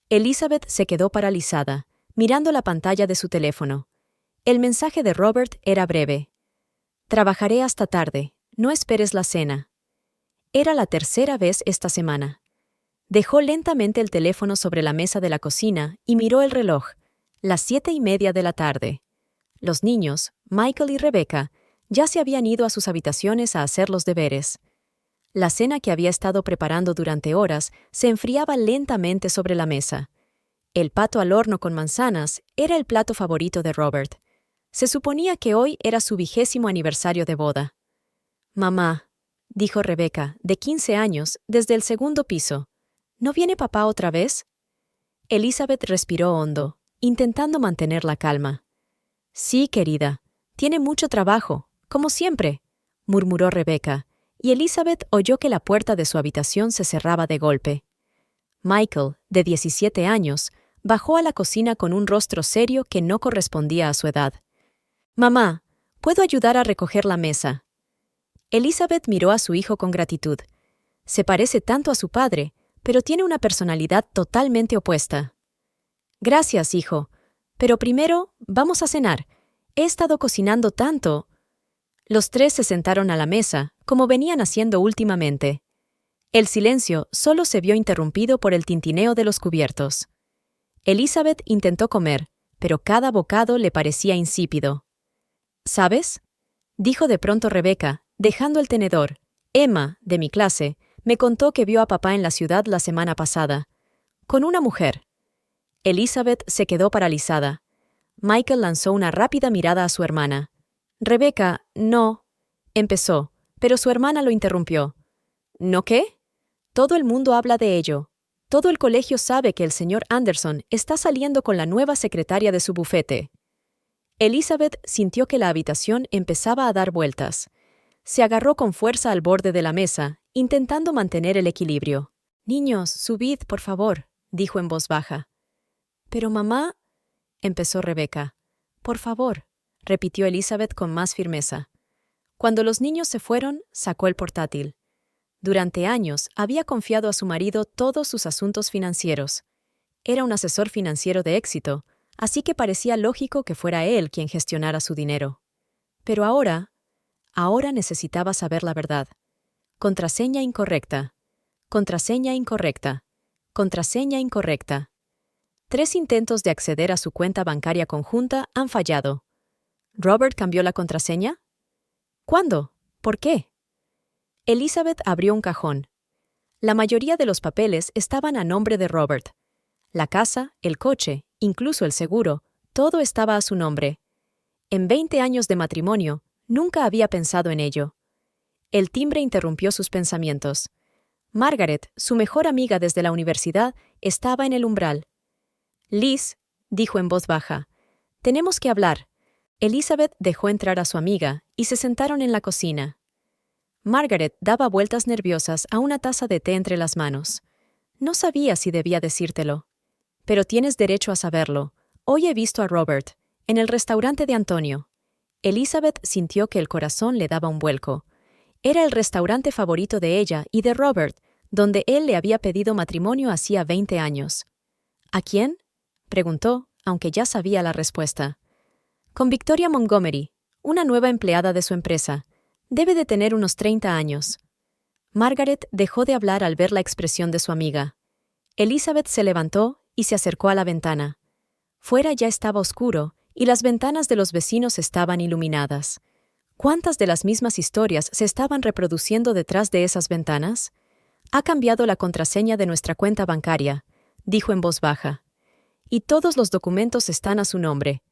Elizabeth se quedó paralizada, mirando la pantalla de su teléfono. El mensaje de Robert era breve. Trabajaré hasta tarde, no esperes la cena. Era la tercera vez esta semana. Dejó lentamente el teléfono sobre la mesa de la cocina y miró el reloj, las 7:30 de la tarde. Los niños, Michael y Rebecca, ya se habían ido a sus habitaciones a hacer los deberes. La cena que había estado preparando durante horas se enfriaba lentamente sobre la mesa. El pato al horno con manzanas era el plato favorito de Robert. Se suponía que hoy era su 20º aniversario de boda. «Mamá», dijo Rebecca, de 15 años, desde el segundo piso, «¿no viene papá otra vez?» Elizabeth respiró hondo, intentando mantener la calma. «Sí, querida, tiene mucho trabajo, como siempre», murmuró Rebecca, y Elizabeth oyó que la puerta de su habitación se cerraba de golpe. Michael, de 17 años, bajó a la cocina con un rostro serio que no correspondía a su edad. «Mamá, ¿puedo ayudar a recoger la mesa?» Elizabeth miró a su hijo con gratitud. Se parece tanto a su padre, pero tiene una personalidad totalmente opuesta. «Gracias, hijo. Pero primero, vamos a cenar. He estado cocinando tanto». Los tres se sentaron a la mesa, como venían haciendo últimamente. El silencio solo se vio interrumpido por el tintineo de los cubiertos. Elizabeth intentó comer, pero cada bocado le parecía insípido. «¿Sabes?», dijo de pronto Rebecca, dejando el tenedor. «Emma, de mi clase, me contó que vio a papá en la ciudad la semana pasada. Con una mujer». Elizabeth se quedó paralizada. Michael lanzó una rápida mirada a su hermana. «Rebecca, no», empezó, pero su hermana lo interrumpió. «¿No qué? Todo el mundo habla de ello. Todo el colegio sabe que el señor Anderson está saliendo con la nueva secretaria de su bufete». Elizabeth sintió que la habitación empezaba a dar vueltas. Se agarró con fuerza al borde de la mesa, intentando mantener el equilibrio. «Niños, subid, por favor», dijo en voz baja. «Pero mamá», empezó Rebecca. «Por favor», repitió Elizabeth con más firmeza. Cuando los niños se fueron, sacó el portátil. Durante años había confiado a su marido todos sus asuntos financieros. Era un asesor financiero de éxito, así que parecía lógico que fuera él quien gestionara su dinero. Pero ahora necesitaba saber la verdad. Contraseña incorrecta. Contraseña incorrecta. Contraseña incorrecta. 3 intentos de acceder a su cuenta bancaria conjunta han fallado. ¿Robert cambió la contraseña? ¿Cuándo? ¿Por qué? Elizabeth abrió un cajón. La mayoría de los papeles estaban a nombre de Robert. La casa, el coche, incluso el seguro, todo estaba a su nombre. En 20 años de matrimonio, nunca había pensado en ello. El timbre interrumpió sus pensamientos. Margaret, su mejor amiga desde la universidad, estaba en el umbral. «Liz», dijo en voz baja, «tenemos que hablar». Elizabeth dejó entrar a su amiga y se sentaron en la cocina. Margaret daba vueltas nerviosas a una taza de té entre las manos. No sabía si debía decírtelo. «Pero tienes derecho a saberlo. Hoy he visto a Robert, en el restaurante de Antonio». Elizabeth sintió que el corazón le daba un vuelco. Era el restaurante favorito de ella y de Robert, donde él le había pedido matrimonio hacía 20 años. «¿A quién?», preguntó, aunque ya sabía la respuesta. «Con Victoria Montgomery, una nueva empleada de su empresa. Debe de tener unos 30 años». Margaret dejó de hablar al ver la expresión de su amiga. Elizabeth se levantó y se acercó a la ventana. Fuera ya estaba oscuro y las ventanas de los vecinos estaban iluminadas. ¿Cuántas de las mismas historias se estaban reproduciendo detrás de esas ventanas? «Ha cambiado la contraseña de nuestra cuenta bancaria», dijo en voz baja. «Y todos los documentos están a su nombre».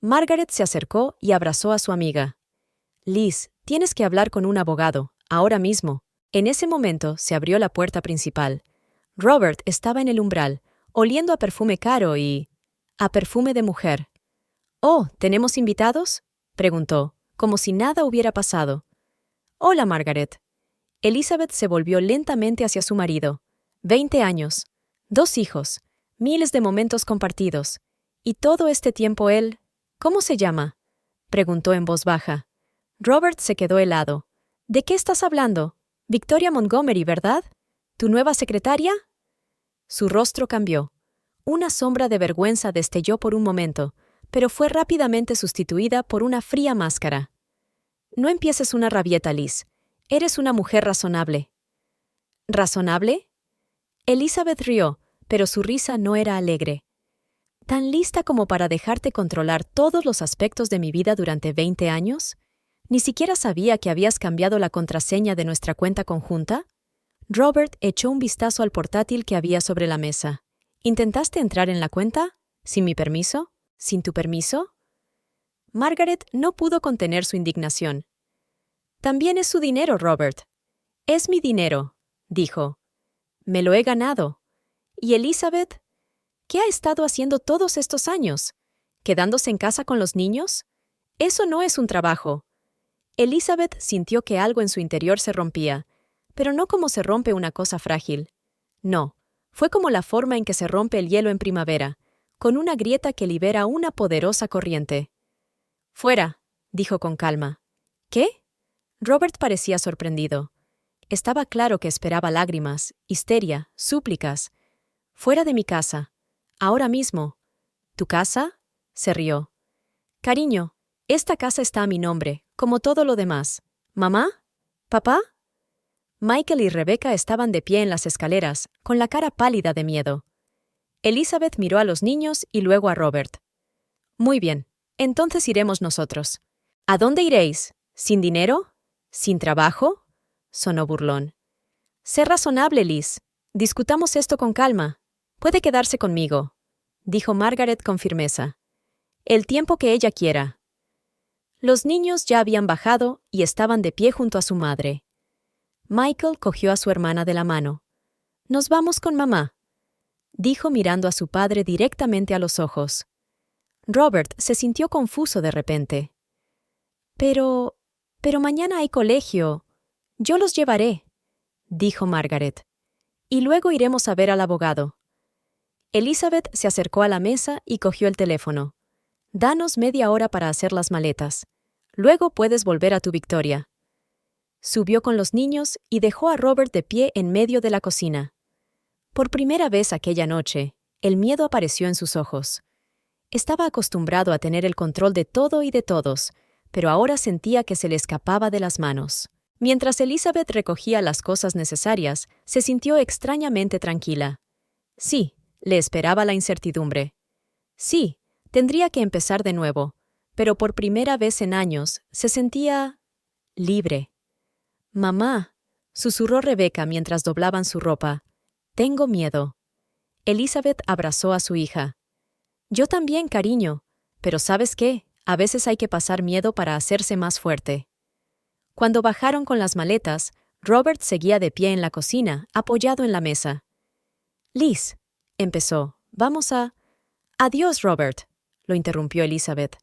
Margaret se acercó y abrazó a su amiga. «Liz, tienes que hablar con un abogado, ahora mismo». En ese momento se abrió la puerta principal. Robert estaba en el umbral, oliendo a perfume caro y a perfume de mujer. «Oh, ¿tenemos invitados?», preguntó, como si nada hubiera pasado. «Hola, Margaret». Elizabeth se volvió lentamente hacia su marido. 20 años, 2 hijos, miles de momentos compartidos. Y todo este tiempo él... «¿Cómo se llama?», preguntó en voz baja. Robert se quedó helado. «¿De qué estás hablando? Victoria Montgomery, ¿verdad? ¿Tu nueva secretaria?». Su rostro cambió. Una sombra de vergüenza destelló por un momento, pero fue rápidamente sustituida por una fría máscara. No empieces una rabieta, Liz. Eres una mujer razonable. ¿Razonable? Elizabeth rió, pero su risa no era alegre. ¿Tan lista como para dejarte controlar todos los aspectos de mi vida durante 20 años? ¿Ni siquiera sabía que habías cambiado la contraseña de nuestra cuenta conjunta? Robert echó un vistazo al portátil que había sobre la mesa. ¿Intentaste entrar en la cuenta? ¿Sin mi permiso? ¿Sin tu permiso? Margaret no pudo contener su indignación. También es su dinero, Robert. Es mi dinero, dijo. Me lo he ganado. ¿Y Elizabeth? ¿Qué ha estado haciendo todos estos años? ¿Quedándose en casa con los niños? Eso no es un trabajo. Elizabeth sintió que algo en su interior se rompía, pero no como se rompe una cosa frágil. No, fue como la forma en que se rompe el hielo en primavera, con una grieta que libera una poderosa corriente. «Fuera», dijo con calma. «¿Qué?» Robert parecía sorprendido. Estaba claro que esperaba lágrimas, histeria, súplicas. «Fuera de mi casa. Ahora mismo». «¿Tu casa?» se rió. «Cariño, esta casa está a mi nombre, como todo lo demás. ¿Mamá? ¿Papá?» Michael y Rebecca estaban de pie en las escaleras, con la cara pálida de miedo. Elizabeth miró a los niños y luego a Robert. «Muy bien, entonces iremos nosotros». «¿A dónde iréis? ¿Sin dinero? ¿Sin trabajo?» sonó burlón. «Sé razonable, Liz. Discutamos esto con calma. Puede quedarse conmigo», dijo Margaret con firmeza. «El tiempo que ella quiera». Los niños ya habían bajado y estaban de pie junto a su madre. Michael cogió a su hermana de la mano. «Nos vamos con mamá», dijo mirando a su padre directamente a los ojos. Robert se sintió confuso de repente. Pero mañana hay colegio. Yo los llevaré», dijo Margaret. «Y luego iremos a ver al abogado». Elizabeth se acercó a la mesa y cogió el teléfono. «Danos media hora para hacer las maletas. Luego puedes volver a tu Victoria». Subió con los niños y dejó a Robert de pie en medio de la cocina. Por primera vez aquella noche, el miedo apareció en sus ojos. Estaba acostumbrado a tener el control de todo y de todos, pero ahora sentía que se le escapaba de las manos. Mientras Elizabeth recogía las cosas necesarias, se sintió extrañamente tranquila. Sí, le esperaba la incertidumbre. Sí, tendría que empezar de nuevo, pero por primera vez en años se sentía libre. «Mamá», susurró Rebecca mientras doblaban su ropa. «Tengo miedo». Elizabeth abrazó a su hija. «Yo también, cariño. Pero ¿sabes qué? A veces hay que pasar miedo para hacerse más fuerte». Cuando bajaron con las maletas, Robert seguía de pie en la cocina, apoyado en la mesa. «Liz», empezó, «vamos a...» «Adiós, Robert», lo interrumpió Elizabeth.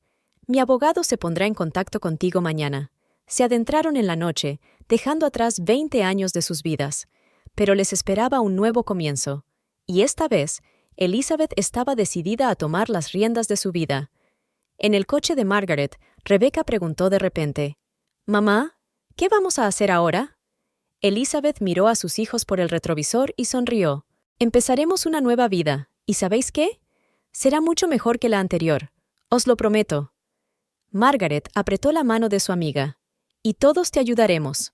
«Mi abogado se pondrá en contacto contigo mañana». Se adentraron en la noche, dejando atrás 20 años de sus vidas, pero les esperaba un nuevo comienzo. Y esta vez, Elizabeth estaba decidida a tomar las riendas de su vida. En el coche de Margaret, Rebecca preguntó de repente, «Mamá, ¿qué vamos a hacer ahora?» Elizabeth miró a sus hijos por el retrovisor y sonrió. «Empezaremos una nueva vida, ¿y sabéis qué? Será mucho mejor que la anterior, os lo prometo». Margaret apretó la mano de su amiga. «Y todos te ayudaremos».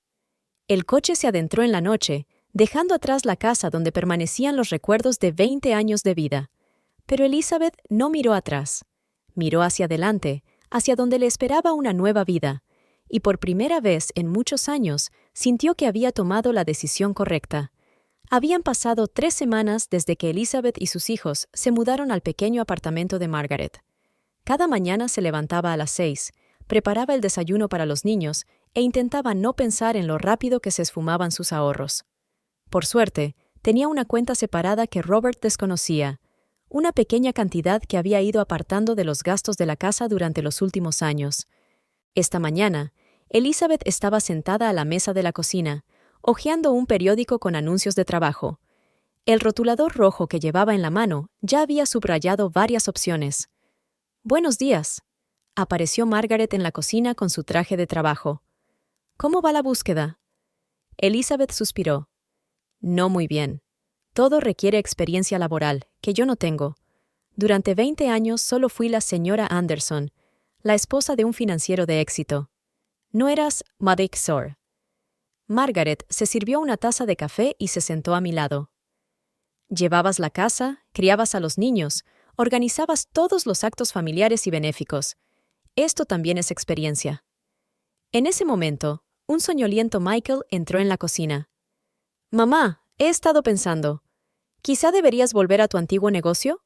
El coche se adentró en la noche, dejando atrás la casa donde permanecían los recuerdos de 20 años de vida. Pero Elizabeth no miró atrás. Miró hacia adelante, hacia donde le esperaba una nueva vida, y por primera vez en muchos años sintió que había tomado la decisión correcta. Habían pasado 3 semanas desde que Elizabeth y sus hijos se mudaron al pequeño apartamento de Margaret. Cada mañana se levantaba a las 6, preparaba el desayuno para los niños e intentaba no pensar en lo rápido que se esfumaban sus ahorros. Por suerte, tenía una cuenta separada que Robert desconocía, una pequeña cantidad que había ido apartando de los gastos de la casa durante los últimos años. Esta mañana, Elizabeth estaba sentada a la mesa de la cocina, hojeando un periódico con anuncios de trabajo. El rotulador rojo que llevaba en la mano ya había subrayado varias opciones. «Buenos días», apareció Margaret en la cocina con su traje de trabajo. «¿Cómo va la búsqueda?» Elizabeth suspiró. «No muy bien. Todo requiere experiencia laboral, que yo no tengo. Durante 20 años solo fui la señora Anderson, la esposa de un financiero de éxito. No eras Madame Xor. Margaret se sirvió una taza de café y se sentó a mi lado. Llevabas la casa, criabas a los niños, organizabas todos los actos familiares y benéficos. Esto también es experiencia. En ese momento, un soñoliento Michael entró en la cocina. «Mamá, he estado pensando. ¿Quizá deberías volver a tu antiguo negocio?»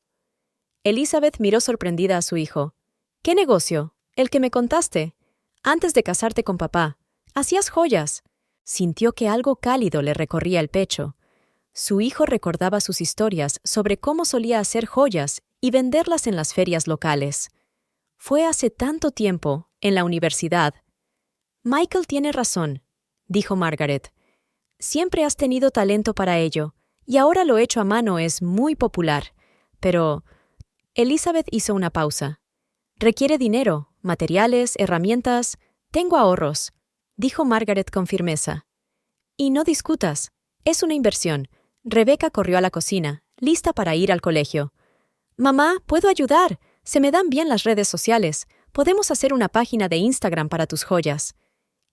Elizabeth miró sorprendida a su hijo. «¿Qué negocio? El que me contaste. Antes de casarte con papá. Hacías joyas». Sintió que algo cálido le recorría el pecho. Su hijo recordaba sus historias sobre cómo solía hacer joyas y venderlas en las ferias locales. Fue hace tanto tiempo, en la universidad. «Michael tiene razón», dijo Margaret. «Siempre has tenido talento para ello, y ahora lo hecho a mano es muy popular. Pero...» Elizabeth hizo una pausa. «Requiere dinero, materiales, herramientas. Tengo ahorros», dijo Margaret con firmeza. «Y no discutas. Es una inversión». Rebecca corrió a la cocina, lista para ir al colegio. «Mamá, puedo ayudar. Se me dan bien las redes sociales. Podemos hacer una página de Instagram para tus joyas».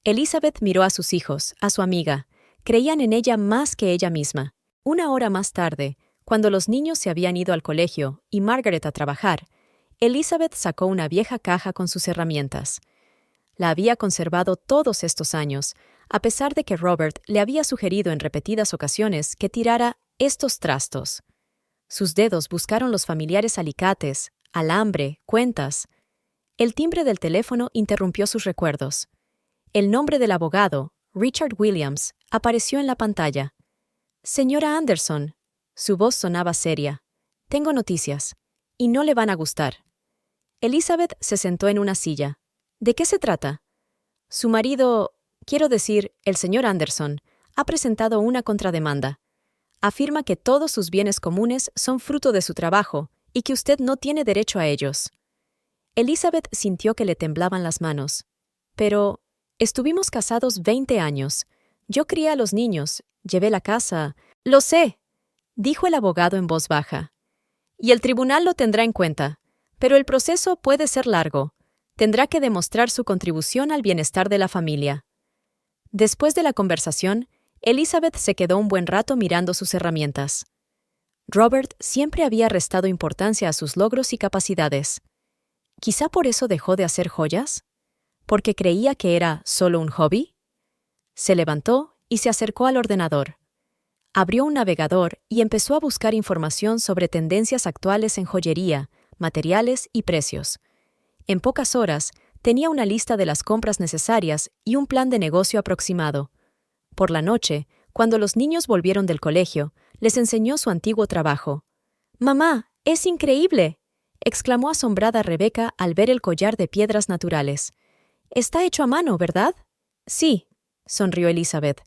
Elizabeth miró a sus hijos, a su amiga. Creían en ella más que ella misma. Una hora más tarde, cuando los niños se habían ido al colegio y Margaret a trabajar, Elizabeth sacó una vieja caja con sus herramientas. La había conservado todos estos años, a pesar de que Robert le había sugerido en repetidas ocasiones que tirara estos trastos. Sus dedos buscaron los familiares alicates, alambre, cuentas. El timbre del teléfono interrumpió sus recuerdos. El nombre del abogado, Richard Williams, apareció en la pantalla. «Señora Anderson», su voz sonaba seria. «Tengo noticias. Y no le van a gustar». Elizabeth se sentó en una silla. «¿De qué se trata?» «Su marido, quiero decir, el señor Anderson, ha presentado una contrademanda. Afirma que todos sus bienes comunes son fruto de su trabajo y que usted no tiene derecho a ellos». Elizabeth sintió que le temblaban las manos. «Pero estuvimos casados 20 años. Yo crié a los niños, llevé la casa». «Lo sé», dijo el abogado en voz baja. «Y el tribunal lo tendrá en cuenta. Pero el proceso puede ser largo. Tendrá que demostrar su contribución al bienestar de la familia». Después de la conversación, Elizabeth se quedó un buen rato mirando sus herramientas. Robert siempre había restado importancia a sus logros y capacidades. ¿Quizá por eso dejó de hacer joyas? ¿Porque creía que era solo un hobby? Se levantó y se acercó al ordenador. Abrió un navegador y empezó a buscar información sobre tendencias actuales en joyería, materiales y precios. En pocas horas, tenía una lista de las compras necesarias y un plan de negocio aproximado. Por la noche, cuando los niños volvieron del colegio, les enseñó su antiguo trabajo. «¡Mamá, es increíble!», exclamó asombrada Rebecca al ver el collar de piedras naturales. «Está hecho a mano, ¿verdad?» «Sí», sonrió Elizabeth.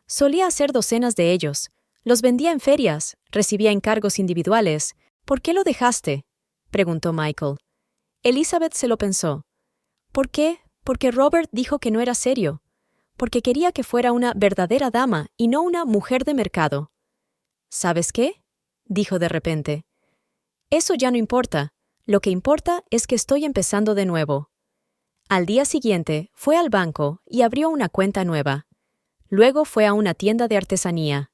«Solía hacer docenas de ellos. Los vendía en ferias, recibía encargos individuales. ¿Por qué lo dejaste?», preguntó Michael. Elizabeth se lo pensó. «¿Por qué? Porque Robert dijo que no era serio. Porque quería que fuera una verdadera dama y no una mujer de mercado». «¿Sabes qué?», dijo de repente. «Eso ya no importa. Lo que importa es que estoy empezando de nuevo». Al día siguiente, fue al banco y abrió una cuenta nueva. Luego fue a una tienda de artesanía.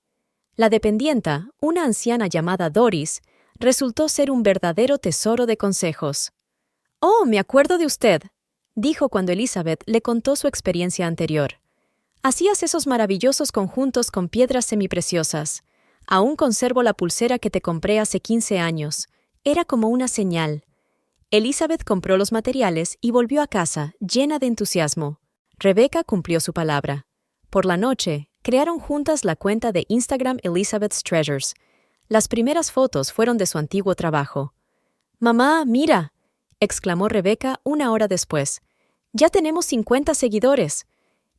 La dependienta, una anciana llamada Doris, resultó ser un verdadero tesoro de consejos. «Oh, me acuerdo de usted», dijo cuando Elizabeth le contó su experiencia anterior. «Hacías esos maravillosos conjuntos con piedras semipreciosas. Aún conservo la pulsera que te compré hace 15 años. Era como una señal». Elizabeth compró los materiales y volvió a casa, llena de entusiasmo. Rebecca cumplió su palabra. Por la noche, crearon juntas la cuenta de Instagram Elizabeth's Treasures. Las primeras fotos fueron de su antiguo trabajo. «Mamá, mira», exclamó Rebecca una hora después. «Ya tenemos 50 seguidores».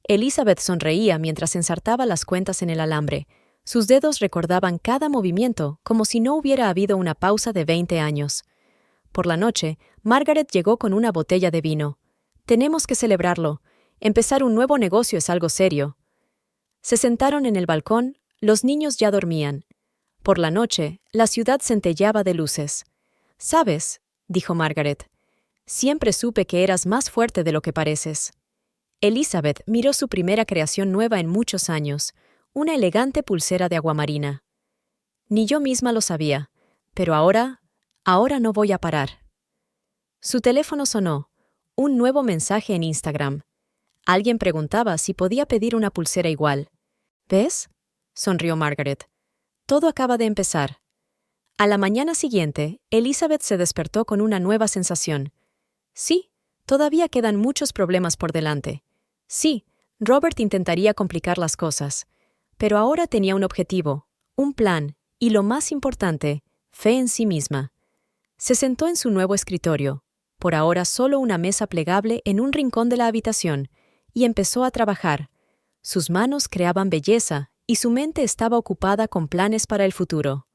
Elizabeth sonreía mientras ensartaba las cuentas en el alambre. Sus dedos recordaban cada movimiento como si no hubiera habido una pausa de 20 años. Por la noche, Margaret llegó con una botella de vino. «Tenemos que celebrarlo. Empezar un nuevo negocio es algo serio». Se sentaron en el balcón, los niños ya dormían. Por la noche, la ciudad centelleaba de luces. «¿Sabes?», dijo Margaret. «Siempre supe que eras más fuerte de lo que pareces». Elizabeth miró su primera creación nueva en muchos años, una elegante pulsera de aguamarina. «Ni yo misma lo sabía, pero ahora no voy a parar». Su teléfono sonó. Un nuevo mensaje en Instagram. Alguien preguntaba si podía pedir una pulsera igual. «¿Ves?», sonrió Margaret. «Todo acaba de empezar». A la mañana siguiente, Elizabeth se despertó con una nueva sensación. Sí, todavía quedan muchos problemas por delante. Sí, Robert intentaría complicar las cosas. Pero ahora tenía un objetivo, un plan y, lo más importante, fe en sí misma. Se sentó en su nuevo escritorio, por ahora solo una mesa plegable en un rincón de la habitación, y empezó a trabajar. Sus manos creaban belleza y su mente estaba ocupada con planes para el futuro.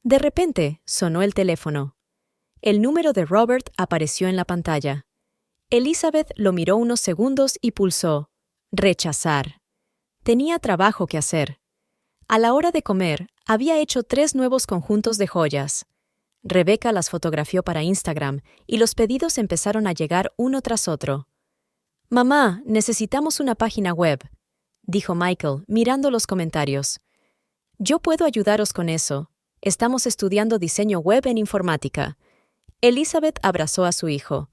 De repente, sonó el teléfono. El número de Robert apareció en la pantalla. Elizabeth lo miró unos segundos y pulsó «Rechazar». Tenía trabajo que hacer. A la hora de comer, había hecho 3 nuevos conjuntos de joyas. Rebecca las fotografió para Instagram y los pedidos empezaron a llegar uno tras otro. «Mamá, necesitamos una página web», dijo Michael, mirando los comentarios. «Yo puedo ayudaros con eso. Estamos estudiando diseño web en informática». Elizabeth abrazó a su hijo.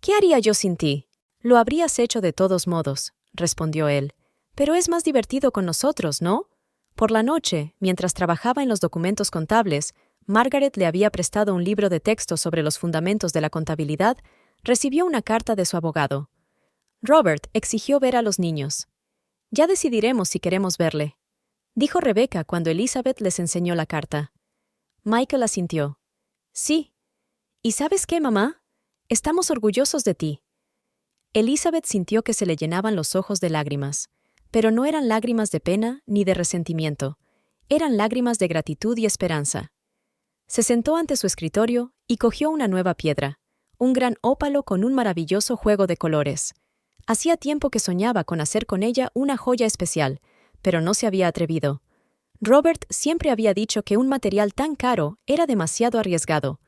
«¿Qué haría yo sin ti?». «Lo habrías hecho de todos modos», respondió él. «Pero es más divertido con nosotros, ¿no?». Por la noche, mientras trabajaba en los documentos contables, Margaret le había prestado un libro de texto sobre los fundamentos de la contabilidad, recibió una carta de su abogado. Robert exigió ver a los niños. «Ya decidiremos si queremos verle», dijo Rebecca cuando Elizabeth les enseñó la carta. Michael asintió. «Sí. ¿Y sabes qué, mamá? Estamos orgullosos de ti». Elizabeth sintió que se le llenaban los ojos de lágrimas, pero no eran lágrimas de pena ni de resentimiento, eran lágrimas de gratitud y esperanza. Se sentó ante su escritorio y cogió una nueva piedra, un gran ópalo con un maravilloso juego de colores. Hacía tiempo que soñaba con hacer con ella una joya especial, pero no se había atrevido. Robert siempre había dicho que un material tan caro era demasiado arriesgado.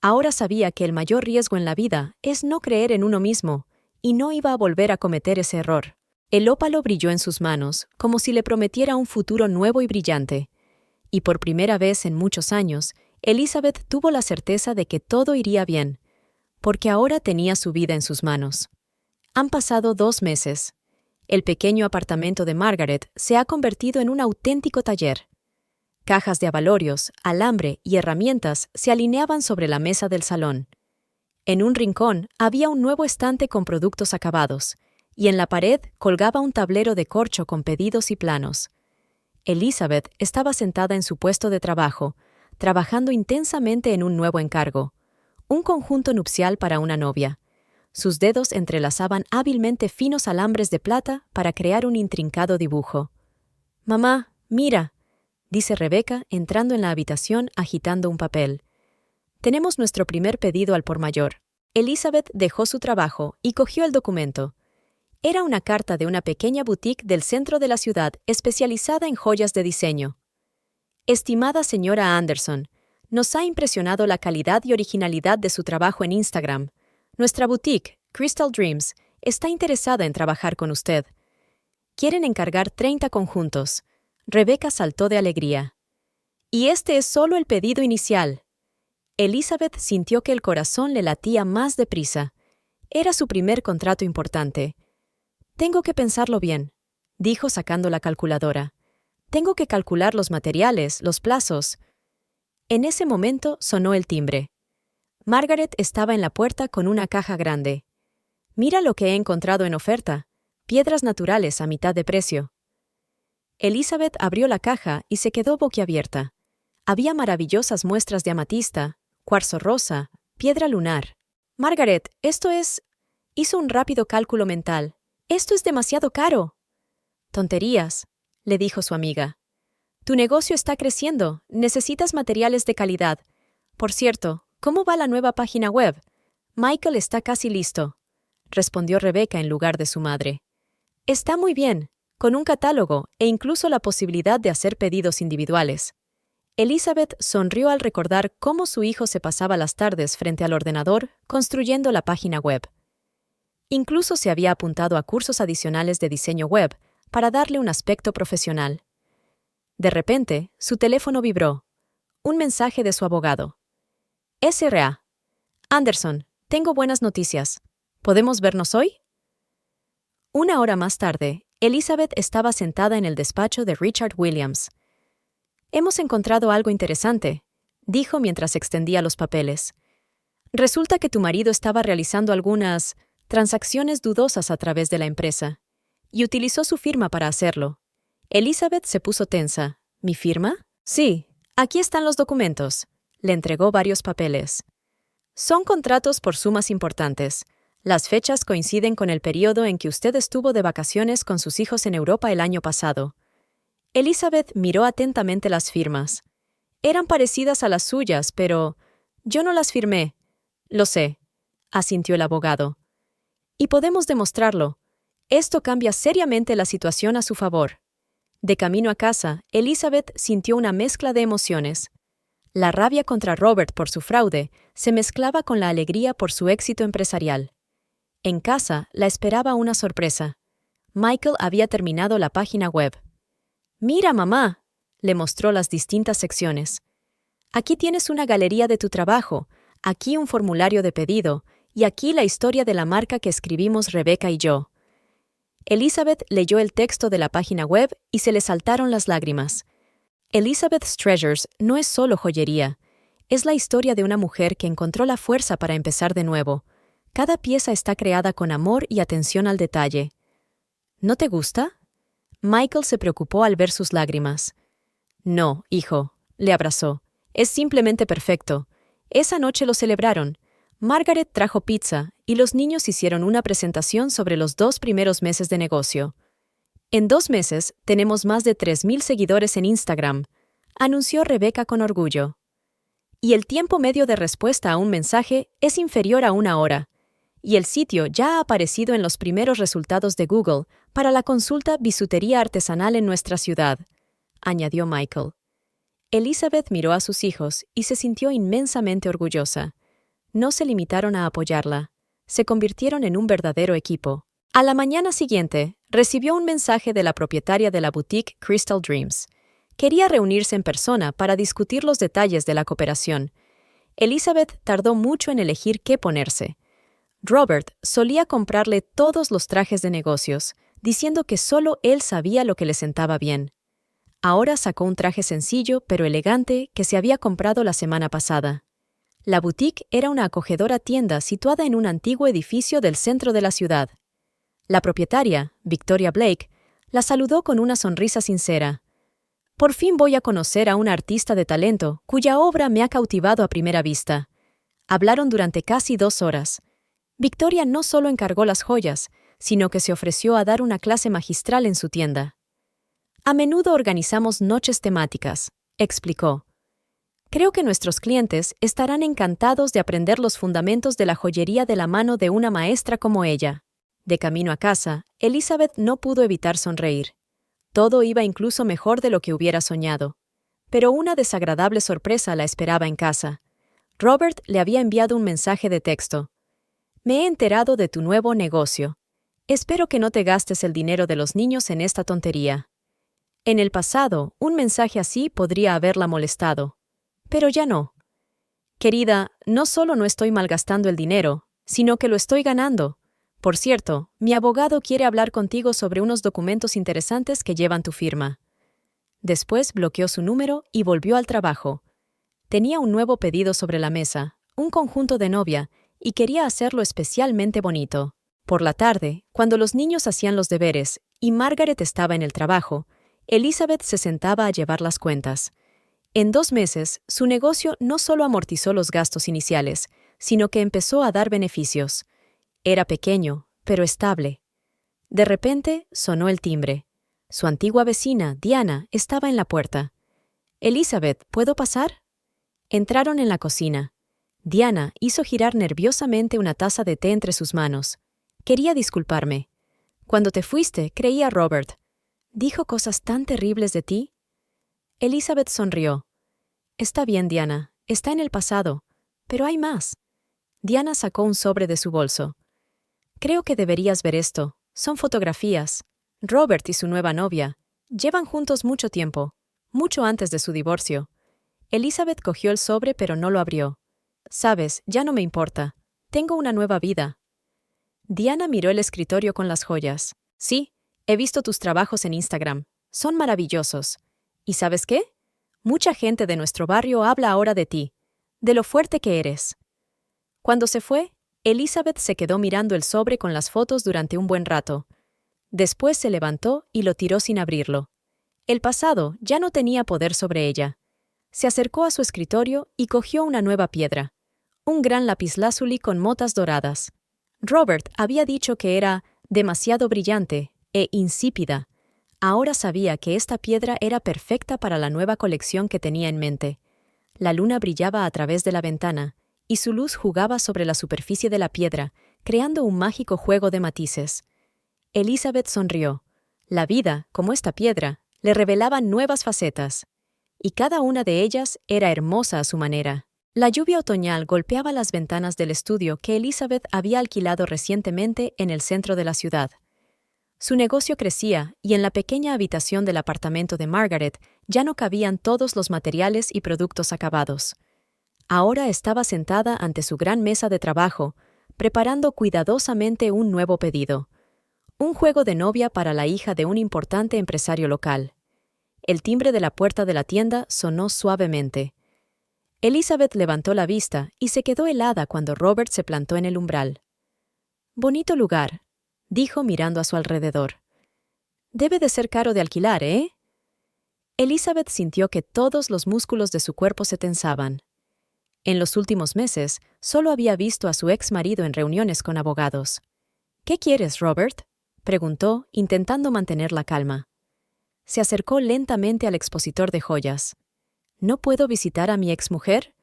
Ahora sabía que el mayor riesgo en la vida es no creer en uno mismo, y no iba a volver a cometer ese error. El ópalo brilló en sus manos, como si le prometiera un futuro nuevo y brillante. Y por primera vez en muchos años, Elizabeth tuvo la certeza de que todo iría bien, porque ahora tenía su vida en sus manos. Han pasado 2 meses. El pequeño apartamento de Margaret se ha convertido en un auténtico taller. Cajas de abalorios, alambre y herramientas se alineaban sobre la mesa del salón. En un rincón había un nuevo estante con productos acabados, y en la pared colgaba un tablero de corcho con pedidos y planos. Elizabeth estaba sentada en su puesto de trabajo, trabajando intensamente en un nuevo encargo, un conjunto nupcial para una novia. Sus dedos entrelazaban hábilmente finos alambres de plata para crear un intrincado dibujo. «Mamá, mira», dice Rebecca entrando en la habitación agitando un papel. «Tenemos nuestro primer pedido al por mayor». Elizabeth dejó su trabajo y cogió el documento. Era una carta de una pequeña boutique del centro de la ciudad especializada en joyas de diseño. «Estimada señora Anderson, nos ha impresionado la calidad y originalidad de su trabajo en Instagram. Nuestra boutique, Crystal Dreams, está interesada en trabajar con usted. Quieren encargar 30 conjuntos». Rebecca saltó de alegría. «Y este es solo el pedido inicial». Elizabeth sintió que el corazón le latía más deprisa. Era su primer contrato importante. «Tengo que pensarlo bien», dijo sacando la calculadora. «Tengo que calcular los materiales, los plazos». En ese momento sonó el timbre. Margaret estaba en la puerta con una caja grande. «Mira lo que he encontrado en oferta. Piedras naturales a mitad de precio». Elizabeth abrió la caja y se quedó boquiabierta. Había maravillosas muestras de amatista, cuarzo rosa, piedra lunar. «Margaret, esto es...». Hizo un rápido cálculo mental. «Esto es demasiado caro». «Tonterías», le dijo su amiga. «Tu negocio está creciendo, necesitas materiales de calidad. Por cierto, ¿cómo va la nueva página web?». «Michael está casi listo», respondió Rebecca en lugar de su madre. «Está muy bien, con un catálogo e incluso la posibilidad de hacer pedidos individuales». Elizabeth sonrió al recordar cómo su hijo se pasaba las tardes frente al ordenador construyendo la página web. Incluso se había apuntado a cursos adicionales de diseño web para darle un aspecto profesional. De repente, su teléfono vibró. Un mensaje de su abogado. S.R.A. Anderson, tengo buenas noticias. ¿Podemos vernos hoy? Una hora más tarde, Elizabeth estaba sentada en el despacho de Richard Williams. Hemos encontrado algo interesante, dijo mientras extendía los papeles. Resulta que tu marido estaba realizando algunas transacciones dudosas a través de la empresa, y utilizó su firma para hacerlo. Elizabeth se puso tensa. ¿Mi firma? Sí, aquí están los documentos. Le entregó varios papeles. Son contratos por sumas importantes. Las fechas coinciden con el periodo en que usted estuvo de vacaciones con sus hijos en Europa el año pasado. Elizabeth miró atentamente las firmas. Eran parecidas a las suyas, pero yo no las firmé. Lo sé, asintió el abogado. Y podemos demostrarlo. Esto cambia seriamente la situación a su favor. De camino a casa, Elizabeth sintió una mezcla de emociones. La rabia contra Robert por su fraude se mezclaba con la alegría por su éxito empresarial. En casa la esperaba una sorpresa. Michael había terminado la página web. «Mira, mamá», le mostró las distintas secciones. «Aquí tienes una galería de tu trabajo, aquí un formulario de pedido, y aquí la historia de la marca que escribimos Rebecca y yo». Elizabeth leyó el texto de la página web y se le saltaron las lágrimas. Elizabeth's Treasures no es solo joyería. Es la historia de una mujer que encontró la fuerza para empezar de nuevo. Cada pieza está creada con amor y atención al detalle. ¿No te gusta? Michael se preocupó al ver sus lágrimas. No, hijo, le abrazó. Es simplemente perfecto. Esa noche lo celebraron. Margaret trajo pizza y los niños hicieron una presentación sobre los 2 primeros meses de negocio. En 2 meses tenemos más de 3,000 seguidores en Instagram, anunció Rebecca con orgullo. Y el tiempo medio de respuesta a un mensaje es inferior a 1 hora. Y el sitio ya ha aparecido en los primeros resultados de Google para la consulta Bisutería artesanal en nuestra ciudad, añadió Michael. Elizabeth miró a sus hijos y se sintió inmensamente orgullosa. No se limitaron a apoyarla, se convirtieron en un verdadero equipo. A la mañana siguiente, recibió un mensaje de la propietaria de la boutique Crystal Dreams. Quería reunirse en persona para discutir los detalles de la cooperación. Elizabeth tardó mucho en elegir qué ponerse. Robert solía comprarle todos los trajes de negocios, diciendo que solo él sabía lo que le sentaba bien. Ahora sacó un traje sencillo pero elegante que se había comprado la semana pasada. La boutique era una acogedora tienda situada en un antiguo edificio del centro de la ciudad. La propietaria, Victoria Blake, la saludó con una sonrisa sincera. «Por fin voy a conocer a una artista de talento cuya obra me ha cautivado a primera vista». Hablaron durante casi 2 horas. Victoria no solo encargó las joyas, sino que se ofreció a dar una clase magistral en su tienda. «A menudo organizamos noches temáticas», explicó. «Creo que nuestros clientes estarán encantados de aprender los fundamentos de la joyería de la mano de una maestra como ella». De camino a casa, Elizabeth no pudo evitar sonreír. Todo iba incluso mejor de lo que hubiera soñado. Pero una desagradable sorpresa la esperaba en casa. Robert le había enviado un mensaje de texto. «Me he enterado de tu nuevo negocio. Espero que no te gastes el dinero de los niños en esta tontería». En el pasado, un mensaje así podría haberla molestado. Pero ya no. «Querida, no solo no estoy malgastando el dinero, sino que lo estoy ganando. Por cierto, mi abogado quiere hablar contigo sobre unos documentos interesantes que llevan tu firma». Después bloqueó su número y volvió al trabajo. Tenía un nuevo pedido sobre la mesa, un conjunto de novia, y quería hacerlo especialmente bonito. Por la tarde, cuando los niños hacían los deberes y Margaret estaba en el trabajo, Elizabeth se sentaba a llevar las cuentas. En 2 meses, su negocio no solo amortizó los gastos iniciales, sino que empezó a dar beneficios. Era pequeño, pero estable. De repente, sonó el timbre. Su antigua vecina, Diana, estaba en la puerta. «Elizabeth, ¿puedo pasar?» Entraron en la cocina. Diana hizo girar nerviosamente una taza de té entre sus manos. «Quería disculparme. Cuando te fuiste, creí a Robert. ¿Dijo cosas tan terribles de ti?» Elizabeth sonrió. Está bien, Diana, está en el pasado, pero hay más. Diana sacó un sobre de su bolso. Creo que deberías ver esto. Son fotografías. Robert y su nueva novia llevan juntos mucho tiempo, mucho antes de su divorcio. Elizabeth cogió el sobre pero no lo abrió. Sabes, ya no me importa. Tengo una nueva vida. Diana miró el escritorio con las joyas. Sí, he visto tus trabajos en Instagram. Son maravillosos. ¿Y sabes qué? Mucha gente de nuestro barrio habla ahora de ti, de lo fuerte que eres. Cuando se fue, Elizabeth se quedó mirando el sobre con las fotos durante un buen rato. Después se levantó y lo tiró sin abrirlo. El pasado ya no tenía poder sobre ella. Se acercó a su escritorio y cogió una nueva piedra, un gran lapislázuli con motas doradas. Robert había dicho que era demasiado brillante e insípida. Ahora sabía que esta piedra era perfecta para la nueva colección que tenía en mente. La luna brillaba a través de la ventana, y su luz jugaba sobre la superficie de la piedra, creando un mágico juego de matices. Elizabeth sonrió. La vida, como esta piedra, le revelaba nuevas facetas, y cada una de ellas era hermosa a su manera. La lluvia otoñal golpeaba las ventanas del estudio que Elizabeth había alquilado recientemente en el centro de la ciudad. Su negocio crecía y en la pequeña habitación del apartamento de Margaret ya no cabían todos los materiales y productos acabados. Ahora estaba sentada ante su gran mesa de trabajo, preparando cuidadosamente un nuevo pedido. Un juego de novia para la hija de un importante empresario local. El timbre de la puerta de la tienda sonó suavemente. Elizabeth levantó la vista y se quedó helada cuando Robert se plantó en el umbral. «Bonito lugar», dijo mirando a su alrededor. «Debe de ser caro de alquilar, ¿eh?» Elizabeth sintió que todos los músculos de su cuerpo se tensaban. En los últimos meses, solo había visto a su ex marido en reuniones con abogados. «¿Qué quieres, Robert?», preguntó, intentando mantener la calma. Se acercó lentamente al expositor de joyas. «¿No puedo visitar a mi exmujer?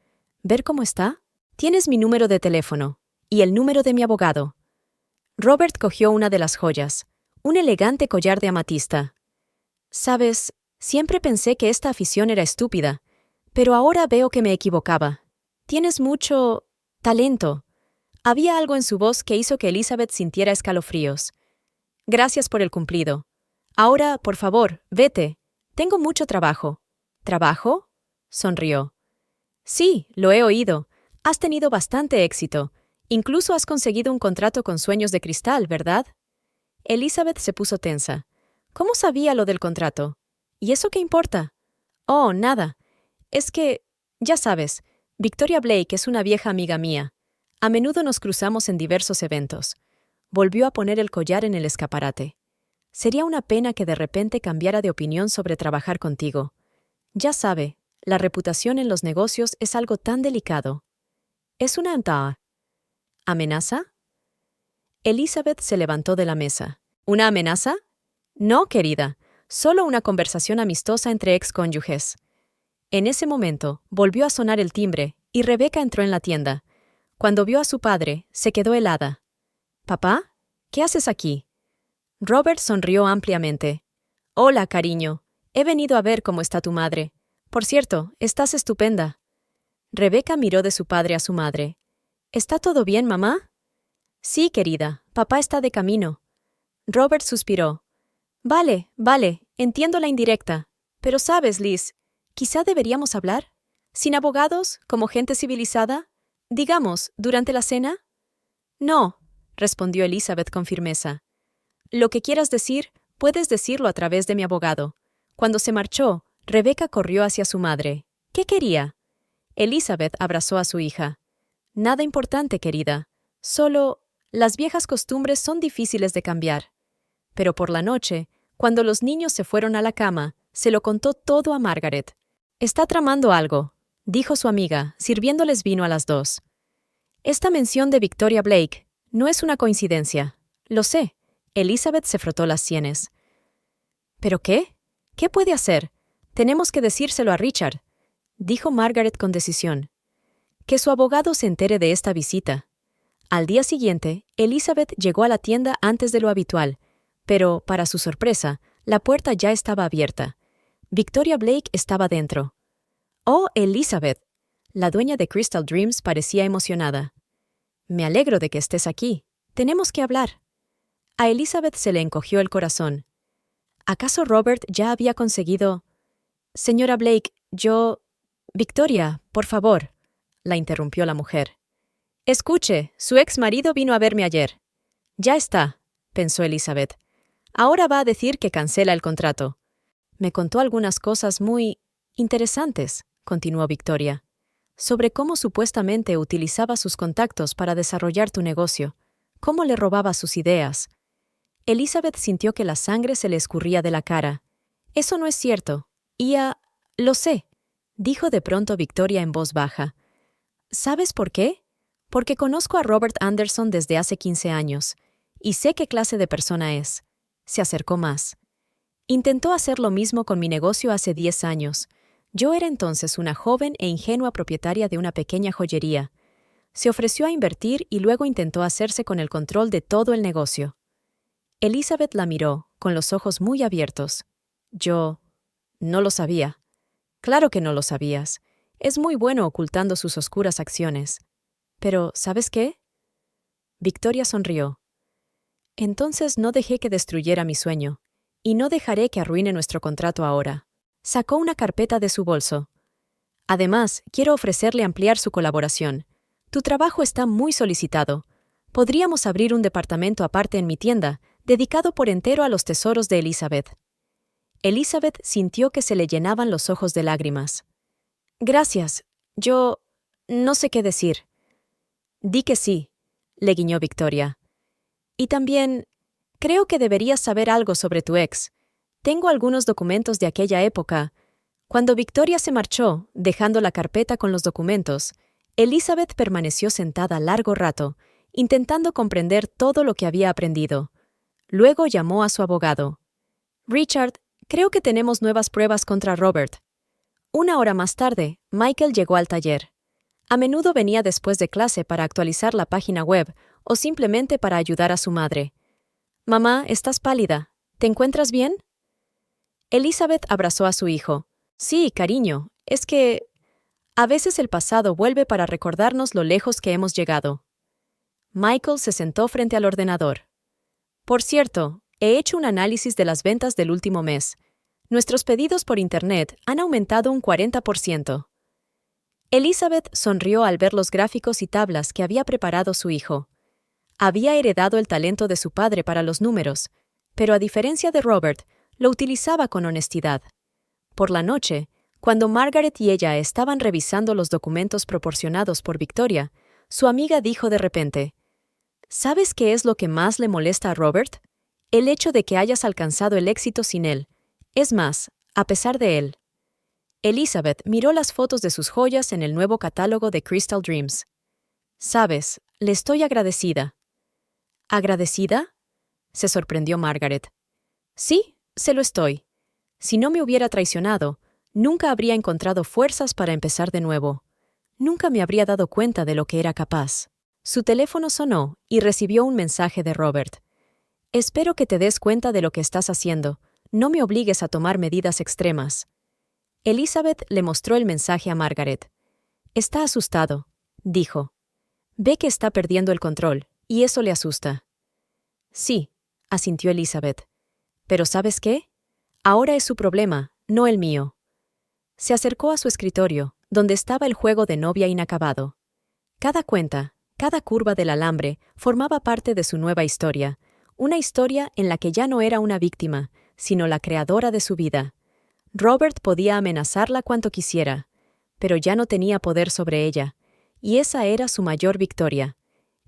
¿Ver cómo está? Tienes mi número de teléfono y el número de mi abogado». Robert cogió una de las joyas, un elegante collar de amatista. «Sabes, siempre pensé que esta afición era estúpida, pero ahora veo que me equivocaba. Tienes mucho talento». Había algo en su voz que hizo que Elizabeth sintiera escalofríos. «Gracias por el cumplido. Ahora, por favor, vete. Tengo mucho trabajo». «¿Trabajo?», sonrió. «Sí, lo he oído. Has tenido bastante éxito. Incluso has conseguido un contrato con Sueños de Cristal, ¿verdad?» Elizabeth se puso tensa. ¿Cómo sabía lo del contrato? ¿Y eso qué importa? «Oh, nada. Es que, ya sabes, Victoria Blake es una vieja amiga mía. A menudo nos cruzamos en diversos eventos». Volvió a poner el collar en el escaparate. «Sería una pena que de repente cambiara de opinión sobre trabajar contigo. Ya sabe, la reputación en los negocios es algo tan delicado». «¿Es una amenaza?» Elizabeth se levantó de la mesa. «¿Una amenaza? No, querida, solo una conversación amistosa entre excónyuges». En ese momento, volvió a sonar el timbre y Rebecca entró en la tienda. Cuando vio a su padre, se quedó helada. «¿Papá? ¿Qué haces aquí?» Robert sonrió ampliamente. «Hola, cariño. He venido a ver cómo está tu madre. Por cierto, estás estupenda». Rebecca miró de su padre a su madre. «¿Está todo bien, mamá?» «Sí, querida. Papá está de camino». Robert suspiró. Vale, entiendo la indirecta. Pero sabes, Liz, quizá deberíamos hablar. ¿Sin abogados, como gente civilizada? Digamos, durante la cena». «No», respondió Elizabeth con firmeza. «Lo que quieras decir, puedes decirlo a través de mi abogado». Cuando se marchó, Rebecca corrió hacia su madre. ¿Qué quería? Elizabeth abrazó a su hija. «Nada importante, querida. Solo, las viejas costumbres son difíciles de cambiar». Pero por la noche, cuando los niños se fueron a la cama, se lo contó todo a Margaret. «Está tramando algo», dijo su amiga, sirviéndoles vino a las dos. «Esta mención de Victoria Blake no es una coincidencia. Lo sé». Elizabeth se frotó las sienes. «¿Pero qué? ¿Qué puede hacer? Tenemos que decírselo a Richard», dijo Margaret con decisión. «Que su abogado se entere de esta visita». Al día siguiente, Elizabeth llegó a la tienda antes de lo habitual, pero, para su sorpresa, la puerta ya estaba abierta. Victoria Blake estaba dentro. Oh, Elizabeth. La dueña de Crystal Dreams parecía emocionada. Me alegro de que estés aquí. Tenemos que hablar. A Elizabeth se le encogió el corazón. ¿Acaso Robert ya había conseguido? Señora Blake, Victoria, por favor, la interrumpió la mujer. Escuche, su ex marido vino a verme ayer. Ya está, pensó Elizabeth. Ahora va a decir que cancela el contrato. Me contó algunas cosas muy interesantes, continuó Victoria, sobre cómo supuestamente utilizaba sus contactos para desarrollar tu negocio, cómo le robaba sus ideas. Elizabeth sintió que la sangre se le escurría de la cara. Eso no es cierto. Lo sé, dijo de pronto Victoria en voz baja. ¿Sabes por qué? Porque conozco a Robert Anderson desde hace 15 años, y sé qué clase de persona es. Se acercó más. Intentó hacer lo mismo con mi negocio hace 10 años. Yo era entonces una joven e ingenua propietaria de una pequeña joyería. Se ofreció a invertir y luego intentó hacerse con el control de todo el negocio. Elizabeth la miró, con los ojos muy abiertos. No lo sabía. Claro que no lo sabías. Es muy bueno ocultando sus oscuras acciones. Pero, ¿sabes qué? Victoria sonrió. Entonces no dejé que destruyera mi sueño, y no dejaré que arruine nuestro contrato ahora. Sacó una carpeta de su bolso. Además, quiero ofrecerle ampliar su colaboración. Tu trabajo está muy solicitado. Podríamos abrir un departamento aparte en mi tienda, dedicado por entero a los tesoros de Elizabeth. Elizabeth sintió que se le llenaban los ojos de lágrimas. Gracias. No sé qué decir. Di que sí, le guiñó Victoria. Y también, creo que deberías saber algo sobre tu ex. Tengo algunos documentos de aquella época. Cuando Victoria se marchó, dejando la carpeta con los documentos, Elizabeth permaneció sentada largo rato, intentando comprender todo lo que había aprendido. Luego llamó a su abogado. Richard, creo que tenemos nuevas pruebas contra Robert. 1 hora más tarde, Michael llegó al taller. A menudo venía después de clase para actualizar la página web o simplemente para ayudar a su madre. Mamá, estás pálida. ¿Te encuentras bien? Elizabeth abrazó a su hijo. Sí, cariño, es que a veces el pasado vuelve para recordarnos lo lejos que hemos llegado. Michael se sentó frente al ordenador. Por cierto, he hecho un análisis de las ventas del último mes. Nuestros pedidos por Internet han aumentado un 40%. Elizabeth sonrió al ver los gráficos y tablas que había preparado su hijo. Había heredado el talento de su padre para los números, pero a diferencia de Robert, lo utilizaba con honestidad. Por la noche, cuando Margaret y ella estaban revisando los documentos proporcionados por Victoria, su amiga dijo de repente, ¿sabes qué es lo que más le molesta a Robert? El hecho de que hayas alcanzado el éxito sin él. Es más, a pesar de él. Elizabeth miró las fotos de sus joyas en el nuevo catálogo de Crystal Dreams. Sabes, le estoy agradecida. ¿Agradecida? Se sorprendió Margaret. Sí, se lo estoy. Si no me hubiera traicionado, nunca habría encontrado fuerzas para empezar de nuevo. Nunca me habría dado cuenta de lo que era capaz. Su teléfono sonó y recibió un mensaje de Robert. Espero que te des cuenta de lo que estás haciendo. No me obligues a tomar medidas extremas. Elizabeth le mostró el mensaje a Margaret. Está asustado, dijo. Ve que está perdiendo el control, y eso le asusta. Sí, asintió Elizabeth. Pero ¿sabes qué? Ahora es su problema, no el mío. Se acercó a su escritorio, donde estaba el juego de novia inacabado. Cada cuenta, cada curva del alambre, formaba parte de su nueva historia, una historia en la que ya no era una víctima, sino la creadora de su vida. Robert podía amenazarla cuanto quisiera, pero ya no tenía poder sobre ella, y esa era su mayor victoria.